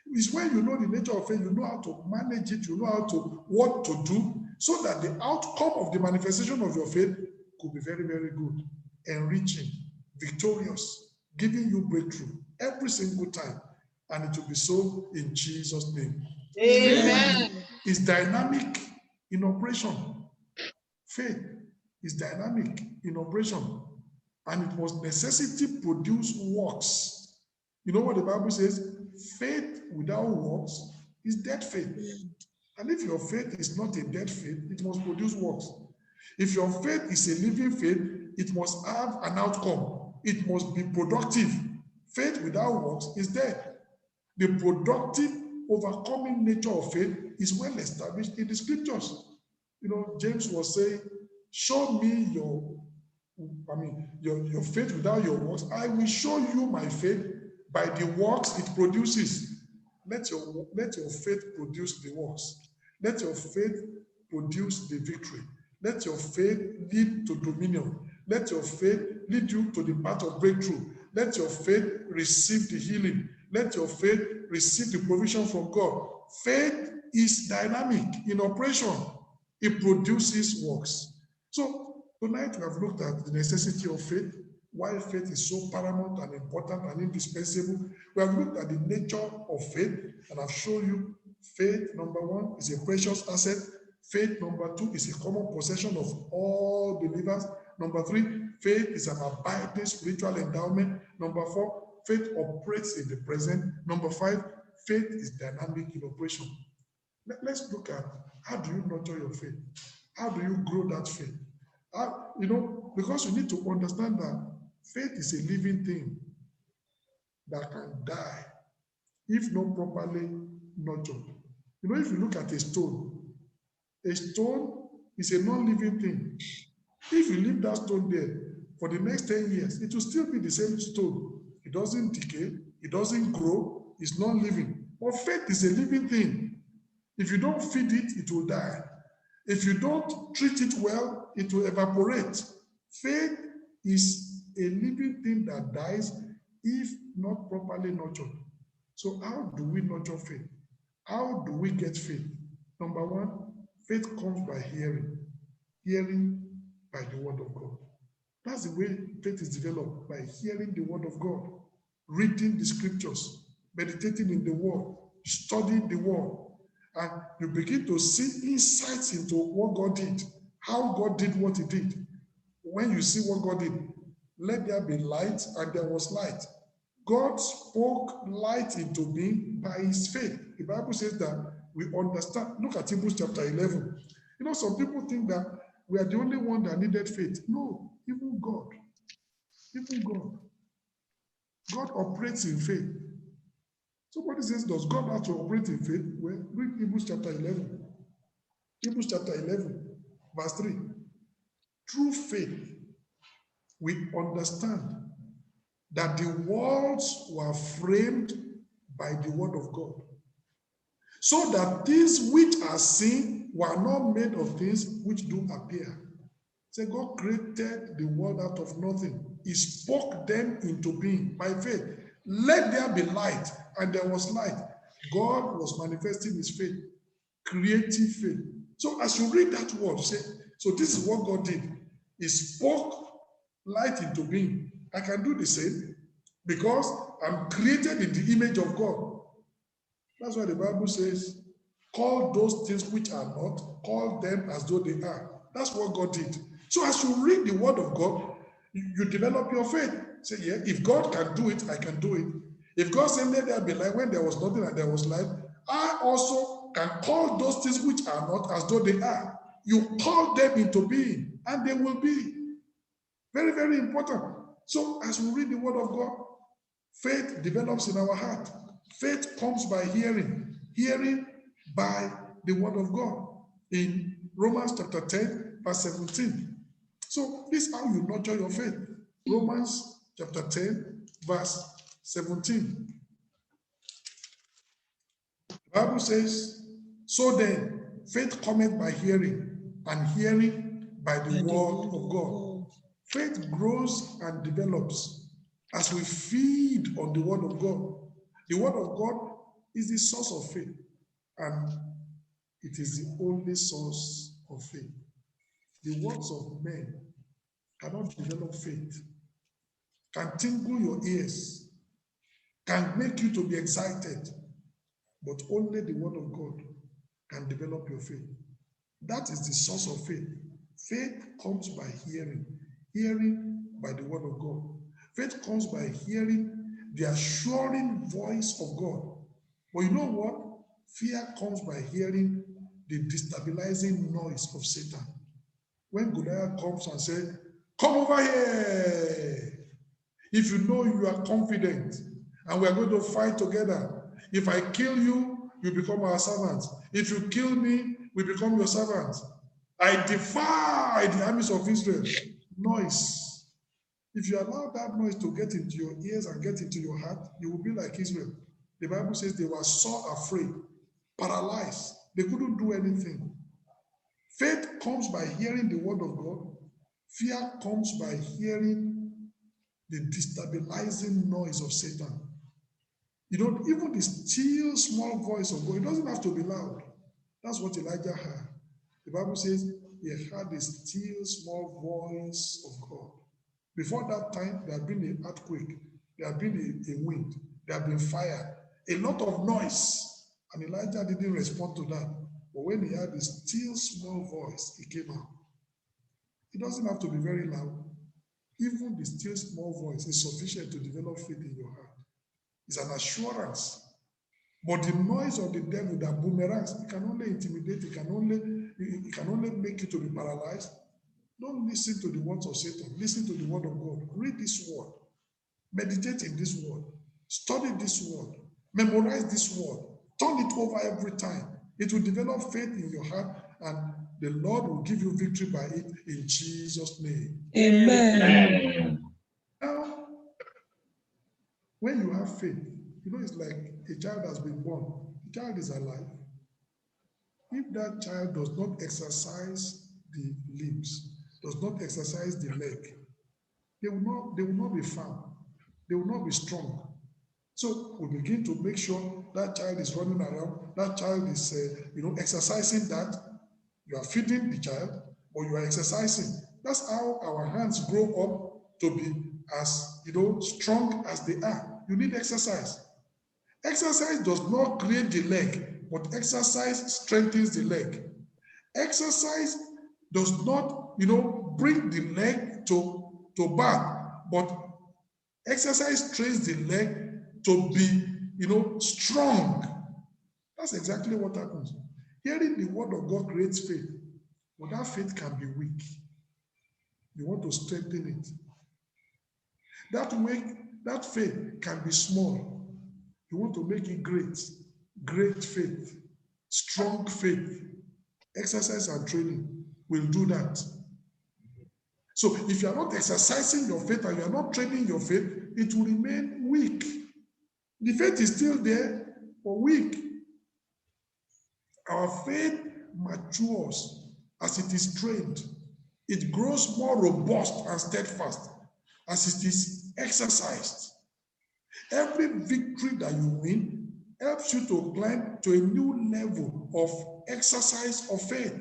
It's when you know the nature of faith, you know how to manage it, you know what to do, so that the outcome of the manifestation of your faith could be very, very good, enriching, victorious, giving you breakthrough every single time. And it will be so in Jesus' name. Amen. Faith is dynamic in operation. Faith is dynamic in operation. And it must necessity produce works. You know what the Bible says? Faith without works is dead faith. And if your faith is not a dead faith, it must produce works. If your faith is a living faith, it must have an outcome. It must be productive. Faith without works is dead. The productive, overcoming nature of faith is well established in the scriptures. James was saying, show me your faith without your works. I will show you my faith by the works it produces. Let your faith produce the works. Let your faith produce the victory. Let your faith lead to dominion. Let your faith lead you to the path of breakthrough. Let your faith receive the healing. Let your faith receive the provision from God. Faith is dynamic in operation. It produces works. So tonight we have looked at the necessity of faith, why faith is so paramount and important and indispensable. We have looked at the nature of faith, and I've shown you faith, number 1, is a precious asset. Faith, number 2, is a common possession of all believers. Number 3, faith is an abiding spiritual endowment. Number 4, faith operates in the present. Number 5, faith is dynamic in operation. Let's look at how do you nurture your faith? How do you grow that faith? Because you need to understand that faith is a living thing that can die if not properly nurtured. If you look at a stone is a non-living thing. If you leave that stone there for the next 10 years, it will still be the same stone. It doesn't decay, it doesn't grow, it's non-living. But faith is a living thing. If you don't feed it, it will die. If you don't treat it well, it will evaporate. Faith is a living thing that dies if not properly nurtured. So how do we nurture faith? How do we get faith? Number 1, faith comes by hearing by the word of God. That's the way faith is developed, by hearing the word of God, reading the scriptures, meditating in the word, studying the word, and you begin to see insights into what God did, how God did what he did. When you see what God did, let there be light, and there was light. God spoke light into being by his faith. The Bible says that we understand. Look at Hebrews chapter 11. You know, some people think that we are the only one that needed faith. No, even God. God operates in faith. Somebody says, does God have to operate in faith? Well, read Hebrews chapter 11. Hebrews chapter 11, verse 3. Through faith, we understand that the worlds were framed by the word of God, so that things which are seen were not made of things which do appear. So God created the world out of nothing. He spoke them into being by faith. Let there be light, and there was light. God was manifesting his faith, creative faith. So as you read that word, you say, so this is what God did. He spoke light into being. I can do the same because I'm created in the image of God. That's why the Bible says, call those things which are not, call them as though they are. That's what God did. So as you read the word of God, you develop your faith. Say, yeah, if God can do it, I can do it. If God said, let there be light when there was nothing and there was light, I also can call those things which are not as though they are. You call them into being, and they will be. Very, very important. So as we read the word of God, faith develops in our heart. Faith comes by hearing, hearing by the word of God. In Romans chapter 10, verse 17. So this is how you nurture your faith. Romans chapter 10, verse 17. The Bible says, so then, faith cometh by hearing, and hearing by the word of God. Faith grows and develops as we feed on the word of God. The word of God is the source of faith, and it is the only source of faith. The words of men cannot develop faith, can tingle your ears, can make you to be excited, but only the word of God can develop your faith. That is the source of faith. Faith comes by hearing, hearing by the word of God. Faith comes by hearing the assuring voice of God. But you know what? Fear comes by hearing the destabilizing noise of Satan. When Goliath comes and says, come over here. If you know you are confident and we are going to fight together, if I kill you, you become our servants. If you kill me, we become your servants. I defy the armies of Israel. Noise. If you allow that noise to get into your ears and get into your heart, you will be like Israel. The Bible says they were so afraid, paralyzed. They couldn't do anything. Faith comes by hearing the word of God. Fear comes by hearing the destabilizing noise of Satan. You know, even the still small voice of God, it doesn't have to be loud. That's what Elijah had. The Bible says he heard the still small voice of God. Before that time, there had been an earthquake, there had been a wind, there had been fire, a lot of noise, and Elijah didn't respond to that. But when he heard the still small voice, he came out. It doesn't have to be very loud. Even the still small voice is sufficient to develop faith in your heart. It's an assurance. But the noise of the devil that boomerangs, it can only intimidate, it can only make you to be paralyzed. Don't listen to the words of Satan. Listen to the word of God. Read this word. Meditate in this word. Study this word. Memorize this word. Turn it over every time. It will develop faith in your heart, and the Lord will give you victory by it in Jesus' name. Amen. Now, when you have faith, you know, it's like a child has been born. The child is alive. If that child does not exercise the limbs, does not exercise the leg, they will not be firm. They will not be strong. So we begin to make sure that child is running around, that child is exercising that. You are feeding the child, but you are exercising. That's how our hands grow up to be as strong as they are. You need exercise. Exercise does not create the leg, but exercise strengthens the leg. Exercise does not, bring the leg to back, but Exercise trains the leg to be, strong. That's exactly what happens. Hearing the word of God creates faith, but that faith can be weak. You want to strengthen it. That faith can be small. You want to make it great. Great faith, strong faith. Exercise and training will do that. So if you are not exercising your faith and you are not training your faith, it will remain weak. The faith is still there, but weak. Our faith matures as it is trained. It grows more robust and steadfast as it is exercised. Every victory that you win helps you to climb to a new level of exercise of faith.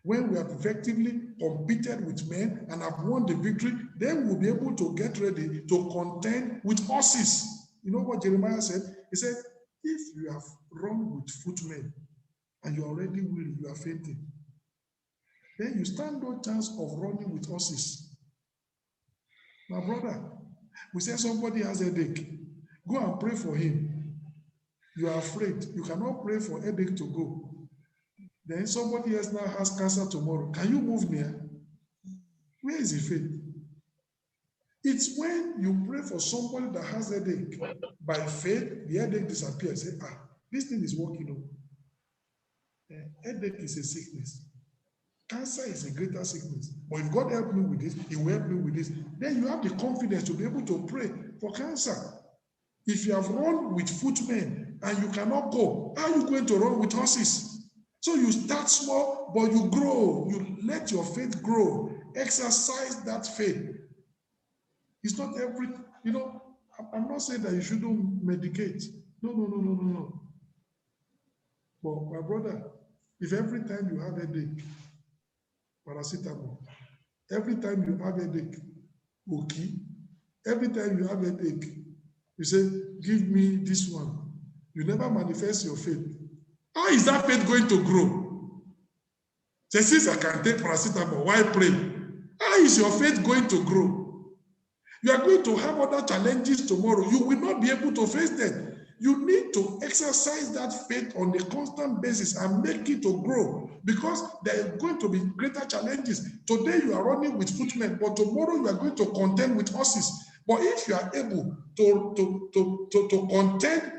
When we have effectively competed with men and have won the victory, then we'll be able to get ready to contend with horses. You know what Jeremiah said? He said, if you have run with footmen and you're already weary, you are fainting, then you stand no chance of running with horses. My brother, we say somebody has a headache. Go and pray for him. You are afraid. You cannot pray for headache to go. Then somebody else now has cancer tomorrow. Can you move near? Where is the faith? It's when you pray for somebody that has a headache. By faith, the headache disappears. Say, this thing is working on. Headache is a sickness. Cancer is a greater sickness. But if God help me with this, He will help me with this. Then you have the confidence to be able to pray for cancer. If you have run with footmen and you cannot go, how are you going to run with horses? So you start small, but you grow. You let your faith grow. Exercise that faith. It's not every, I'm not saying that you shouldn't medicate. No. But my brother, if every time you have a headache, paracetamol, every time you have a headache, okay, every time you have a headache, you say, give me this one. You never manifest your faith. How is that faith going to grow? Say, since I can take paracetamol, why pray? How is your faith going to grow? You are going to have other challenges tomorrow. You will not be able to face them. You need to exercise that faith on a constant basis and make it to grow, because there are going to be greater challenges. Today you are running with footmen, but tomorrow you are going to contend with horses. But if you are able to contend,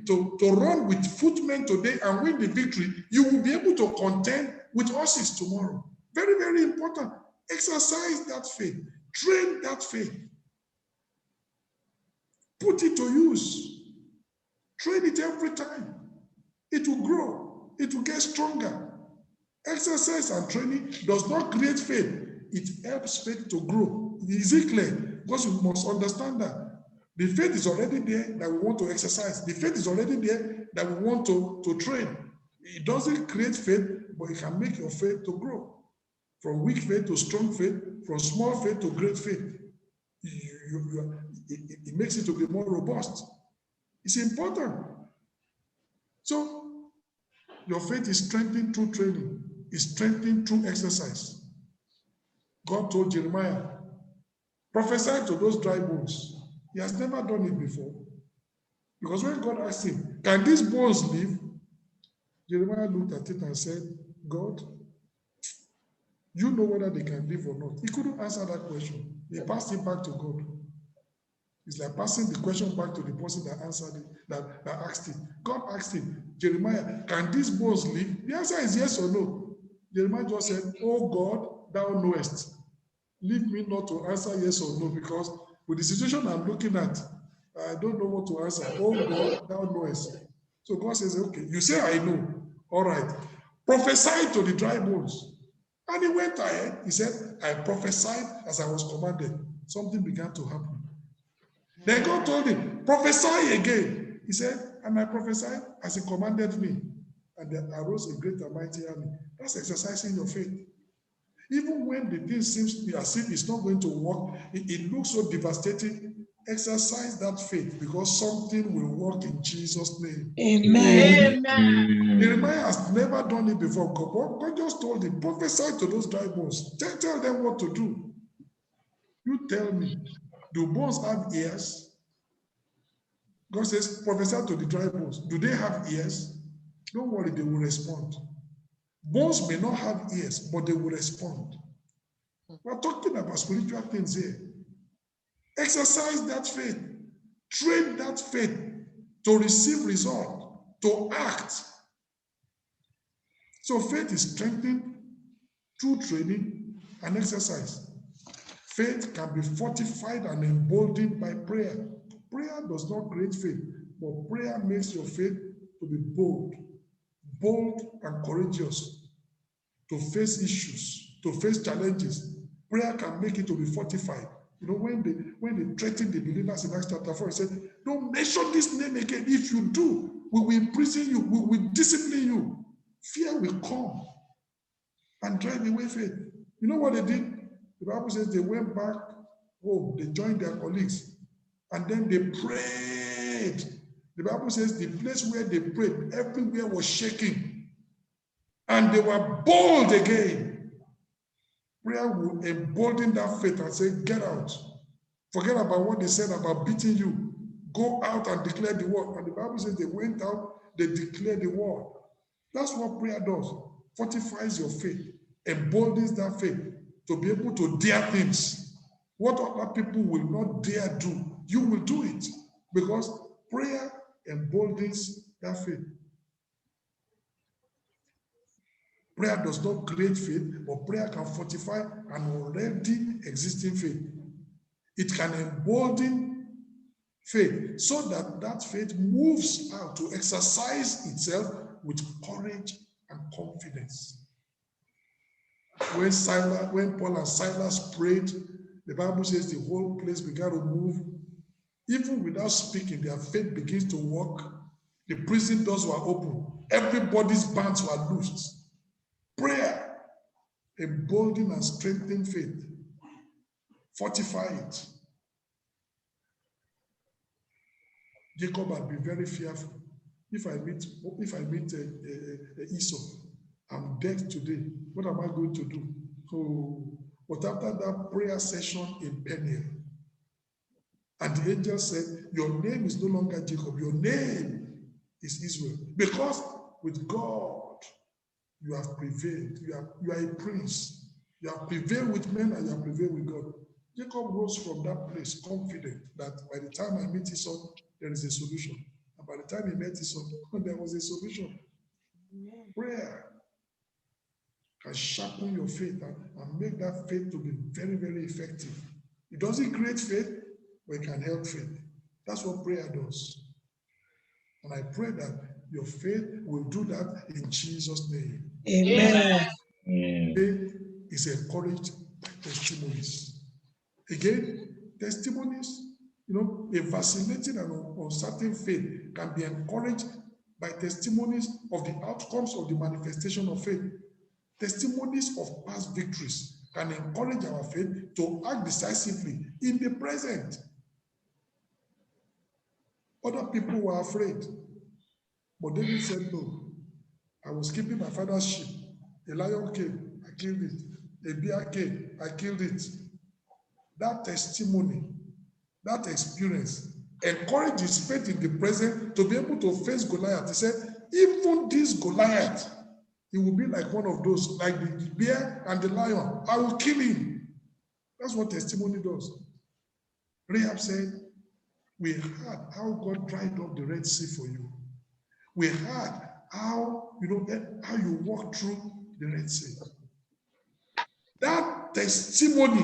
to run with footmen today and win the victory, you will be able to contend with horses tomorrow. Very, very important. Exercise that faith. Train that faith. Put it to use. Train it every time. It will grow. It will get stronger. Exercise and training does not create faith. It helps faith to grow. Is it clear? Because you must understand that. The faith is already there that we want to exercise. The faith is already there that we want to train. It doesn't create faith, but it can make your faith to grow. From weak faith to strong faith, from small faith to great faith. It makes it to be more robust. It's important. So, your faith is strengthened through training. It's strengthened through exercise. God told Jeremiah, prophesy to those dry bones. He has never done it before. Because when God asked him, can these bones live? Jeremiah looked at it and said, God, you know whether they can live or not. He couldn't answer that question. He passed it back to God. It's like passing the question back to the person that answered it, that asked it. God asked him, Jeremiah, can these bones live? The answer is yes or no. Jeremiah just said, oh God, thou knowest. Leave me not to answer yes or no, because with the situation I'm looking at, I don't know what to answer. Oh God, thou knowest. So God says, okay, you say I know. All right. Prophesy to the dry bones. And he went ahead. He said, I prophesied as I was commanded. Something began to happen. Then God told him, prophesy again. He said, and I prophesied as he commanded me. And there arose a great and mighty army. That's exercising your faith. Even when the thing seems as if it's not going to work, it looks so devastating. Exercise that faith, because something will work in Jesus' name. Amen. Jeremiah has never done it before. God just told him, prophesy to those dry bones. Tell them what to do. You tell me. Do bones have ears? God says, prophesy to the dry bones. Do they have ears? Don't worry, they will respond. Bones may not have ears, but they will respond. We're talking about spiritual things here. Exercise that faith. Train that faith to receive result, to act. So faith is strengthened through training and exercise. Faith can be fortified and emboldened by prayer. Prayer does not create faith, but prayer makes your faith to be bold and courageous to face issues, to face challenges. Prayer can make it to be fortified. You know, when they threatened the believers in Acts chapter 4, he said, don't mention this name again. If you do, we will imprison you, we will discipline you. Fear will come and drive away faith. You know what they did? The Bible says they went back home, they joined their colleagues, and then they prayed. The Bible says the place where they prayed, everywhere was shaking, and they were bold again. Prayer will embolden that faith and say, get out. Forget about what they said about beating you. Go out and declare the word. And the Bible says they went out, they declared the word. That's what prayer does. Fortifies your faith, emboldens that faith to be able to dare things. What other people will not dare do, you will do it. Because prayer emboldens that faith. Prayer does not create faith, but prayer can fortify an already existing faith. It can embolden faith so that that faith moves out to exercise itself with courage and confidence. When Paul and Silas prayed, the Bible says the whole place began to move. Even without speaking, their faith begins to work. The prison doors were open. Everybody's bands were loosed. Prayer, embolden and strengthen faith. Fortify it. Jacob had been very fearful. If I meet Esau, I'm dead today. What am I going to do? So, but after that prayer session in Peniel, and the angel said, your name is no longer Jacob, your name is Israel. Because with God, you have prevailed. You are a prince. You have prevailed with men and you have prevailed with God. Jacob rose from that place confident that by the time I meet Esau, there is a solution. And by the time he met Esau, there was a solution. Prayer can sharpen your faith and make that faith to be very, very effective. It doesn't create faith, but it can help faith. That's what prayer does. And I pray that your faith will do that in Jesus' name. Amen. Faith is encouraged by testimonies. Again, testimonies, a vacillating and uncertain faith can be encouraged by testimonies of the outcomes of the manifestation of faith. Testimonies of past victories can encourage our faith to act decisively in the present. Other people were afraid, but David said, no, I was keeping my father's sheep. A lion came, I killed it. A bear came, I killed it. That testimony, that experience, encouraged his faith in the present to be able to face Goliath. He said, even this Goliath, he will be like one of those, like the bear and the lion. I will kill him. That's what testimony does. Rahab said, we heard how God dried up the Red Sea for you. We heard how you walked through the Red Sea. That testimony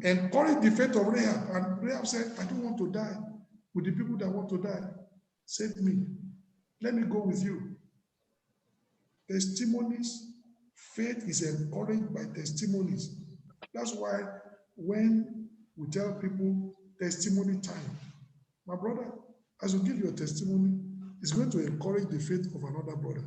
encouraged the faith of Rahab. And Rahab said, I don't want to die with the people that want to die. Save me. Let me go with you. Testimonies, faith is encouraged by testimonies. That's why when we tell people testimony time, my brother, as you give your testimony, it's going to encourage the faith of another brother.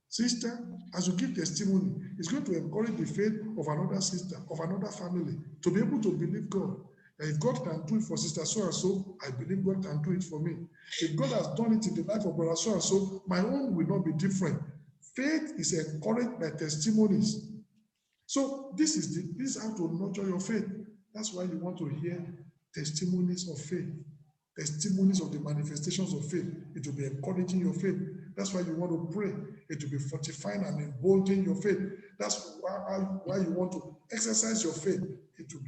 Sister, as you give testimony, it's going to encourage the faith of another sister, of another family, to be able to believe God. And if God can do it for sister so and so, I believe God can do it for me. If God has done it in the life of brother so and so, my own will not be different. Faith is encouraged by testimonies. So this is how to nurture your faith. That's why you want to hear testimonies of faith, testimonies of the manifestations of faith. It will be encouraging your faith. That's why you want to pray. It will be fortifying and emboldening your faith. That's why you want to exercise your faith. It will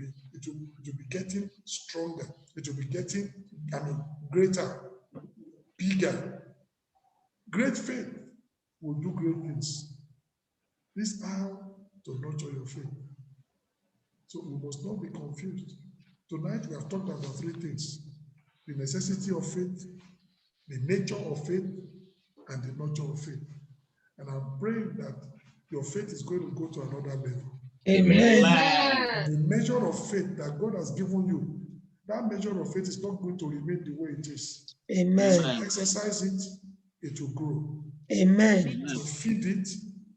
be getting stronger. It will be getting, greater, bigger. Great faith will do great things. This is how to nurture your faith. So we must not be confused. Tonight we have talked about three things: the necessity of faith, the nature of faith, and the nurture of faith. And I'm praying that your faith is going to go to another level. Amen. The measure of faith that God has given you, that measure of faith is not going to remain the way it is. Amen. As you exercise it, it will grow. Amen. As you feed it,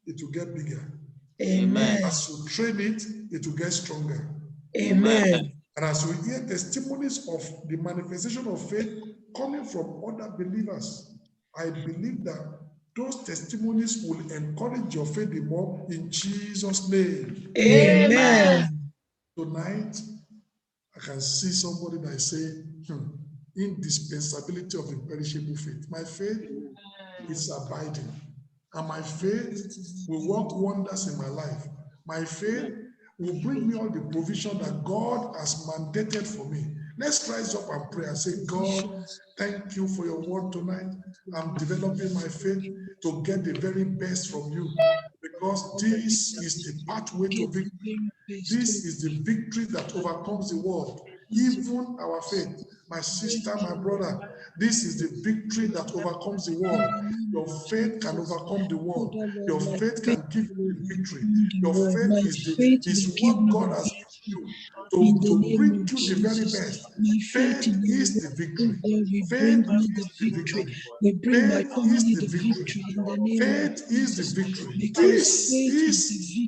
it will get bigger. Amen. As you train it, it will get stronger. Amen. And as you hear testimonies of the manifestation of faith coming from other believers, I believe that those testimonies will encourage your faith the more in Jesus' name. Amen. Tonight, I can see somebody that is saying, indispensability of imperishable faith. My faith is abiding, and my faith will work wonders in my life. My faith will bring me all the provision that God has mandated for me. Let's rise up and pray and say, God, thank you for your word tonight. I'm developing my faith to get the very best from you, because this is the pathway to victory. This is the victory that overcomes the world, even our faith. My sister, my brother, this is the victory that overcomes the world. Your faith can overcome the world. Your faith can give you the victory. Your faith is what God has given you to bring you the very best. Faith is the victory. Faith is the victory. Faith is the victory. Faith is the victory. This is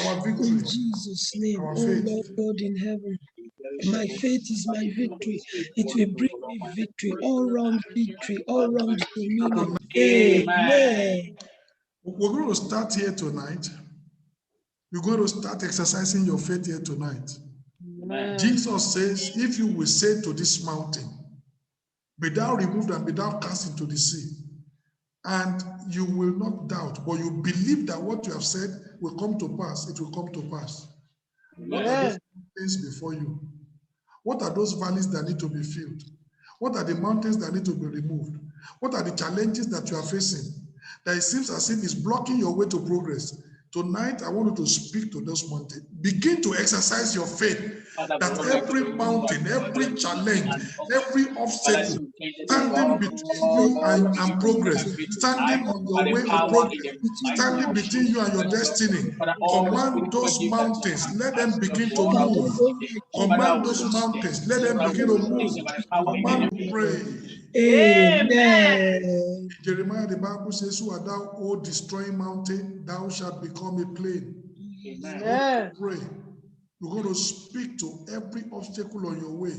our victory. In Jesus' name, Our oh faith. Lord God in heaven, my faith is my victory. It will bring me victory, all round dominion. Amen. We're going to start here tonight. You're going to start exercising your faith here tonight. Jesus says, if you will say to this mountain, be thou removed and be thou cast into the sea, and you will not doubt, but you believe that what you have said will come to pass, it will come to pass. What are those things before you? What are those valleys that need to be filled? What are the mountains that need to be removed? What are the challenges that you are facing that it seems as if it's blocking your way to progress? Tonight, I want you to speak to those mountains. Begin to exercise your faith that every mountain, every challenge, every obstacle standing between you and progress, standing on your way of progress, standing between you and your destiny, command those mountains, let them begin to move. Command those mountains, let them begin to move. Command, pray. Amen. Jeremiah, the Bible says, who art thou, O destroying mountain? Thou shalt become a plain. Amen. Pray. You're going to speak to every obstacle on your way.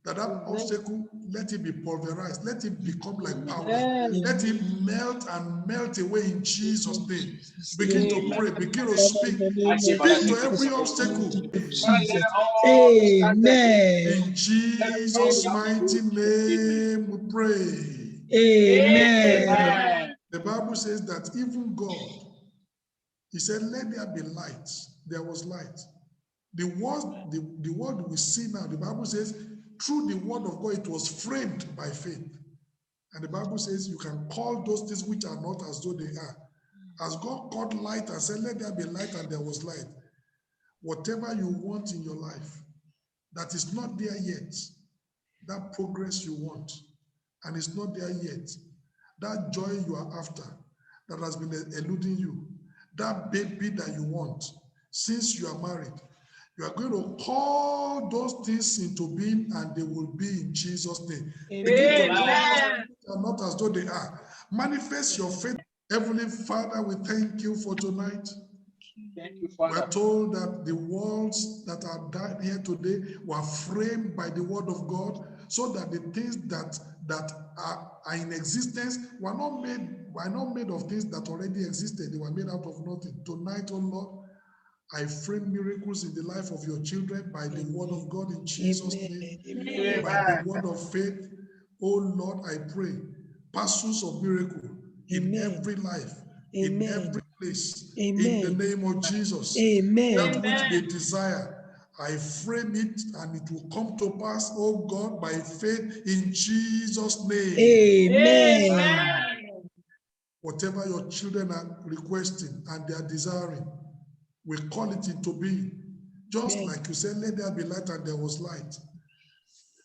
That obstacle, let it be pulverized. Let it become like powder. Let it melt and melt away in Jesus' name. Begin to pray. Begin to speak. Speak to every obstacle. Amen. In Jesus' mighty name we pray. Amen. The Bible says that even God, he said, let there be light. There was light. The word we see now, the Bible says, through the word of God, it was framed by faith. And the Bible says you can call those things which are not as though they are. As God called light and said, let there be light, and there was light. Whatever you want in your life that is not there yet, that progress you want, and it's not there yet, that joy you are after, that has been eluding you, that baby that you want, since you are married, you are going to call those things into being, and they will be in Jesus' name. Begin to call those things are not as though they are. Manifest your faith. Heavenly Father, we thank you for tonight. Thank you, Father. We're told that the worlds that are died here today were framed by the word of God, so that the things that are in existence were not made of things that already existed. They were made out of nothing. Tonight, oh Lord, I frame miracles in the life of your children by the word of God in Jesus' name, Amen. by the word of faith. Oh Lord, I pray, pursuits of miracle in Amen. every life, Amen. in every place, Amen. in the name of Jesus. Amen. That which they desire, I frame it and it will come to pass, oh God, by faith in Jesus' name. Amen. Whatever your children are requesting and they are desiring, we call it into being. Just Amen. like you said, let there be light, and there was light.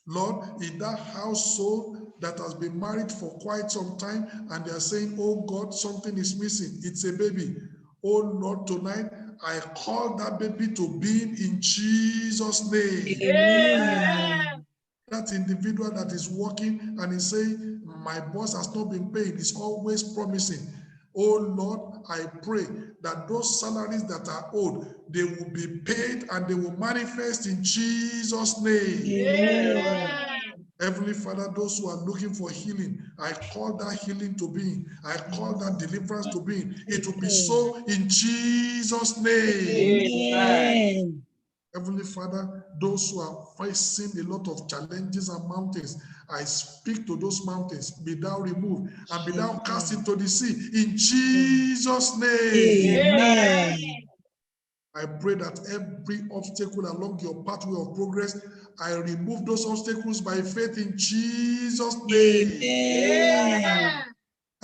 Lord, in that household that has been married for quite some time and they are saying, oh God, something is missing, it's a baby. Oh Lord, tonight I call that baby to being in Jesus' name. Amen. That individual that is working and is saying, my boss has not been paid, is always promising. Oh Lord, I pray that those salaries that are owed, they will be paid and they will manifest in Jesus' name. Amen. Heavenly Father, those who are looking for healing, I call that healing to be. I call that deliverance to be. It will be so in Jesus' name. Amen. Heavenly Father, those who are facing a lot of challenges and mountains, I speak to those mountains, be thou removed and be thou cast into the sea in Jesus' name. Amen. I pray that every obstacle along your pathway of progress, I remove those obstacles by faith in Jesus' name. Amen.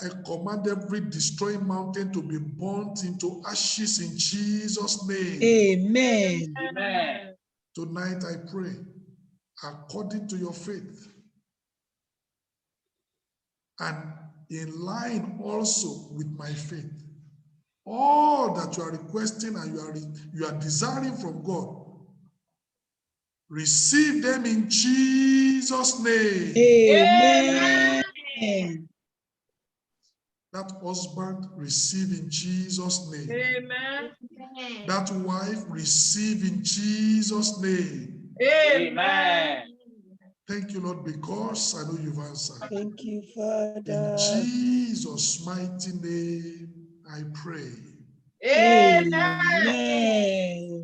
I command every destroying mountain to be burnt into ashes in Jesus' name. Amen. Tonight I pray, according to your faith, and in line also with my faith, all that you are requesting and you are desiring from God, receive them in Jesus' name. Amen. That husband, receive in Jesus' name. Amen. That wife, receive in Jesus' name. Amen. Thank you, Lord, because I know you've answered. Thank you, In Father. Jesus' mighty name, I pray. Amen. Amen.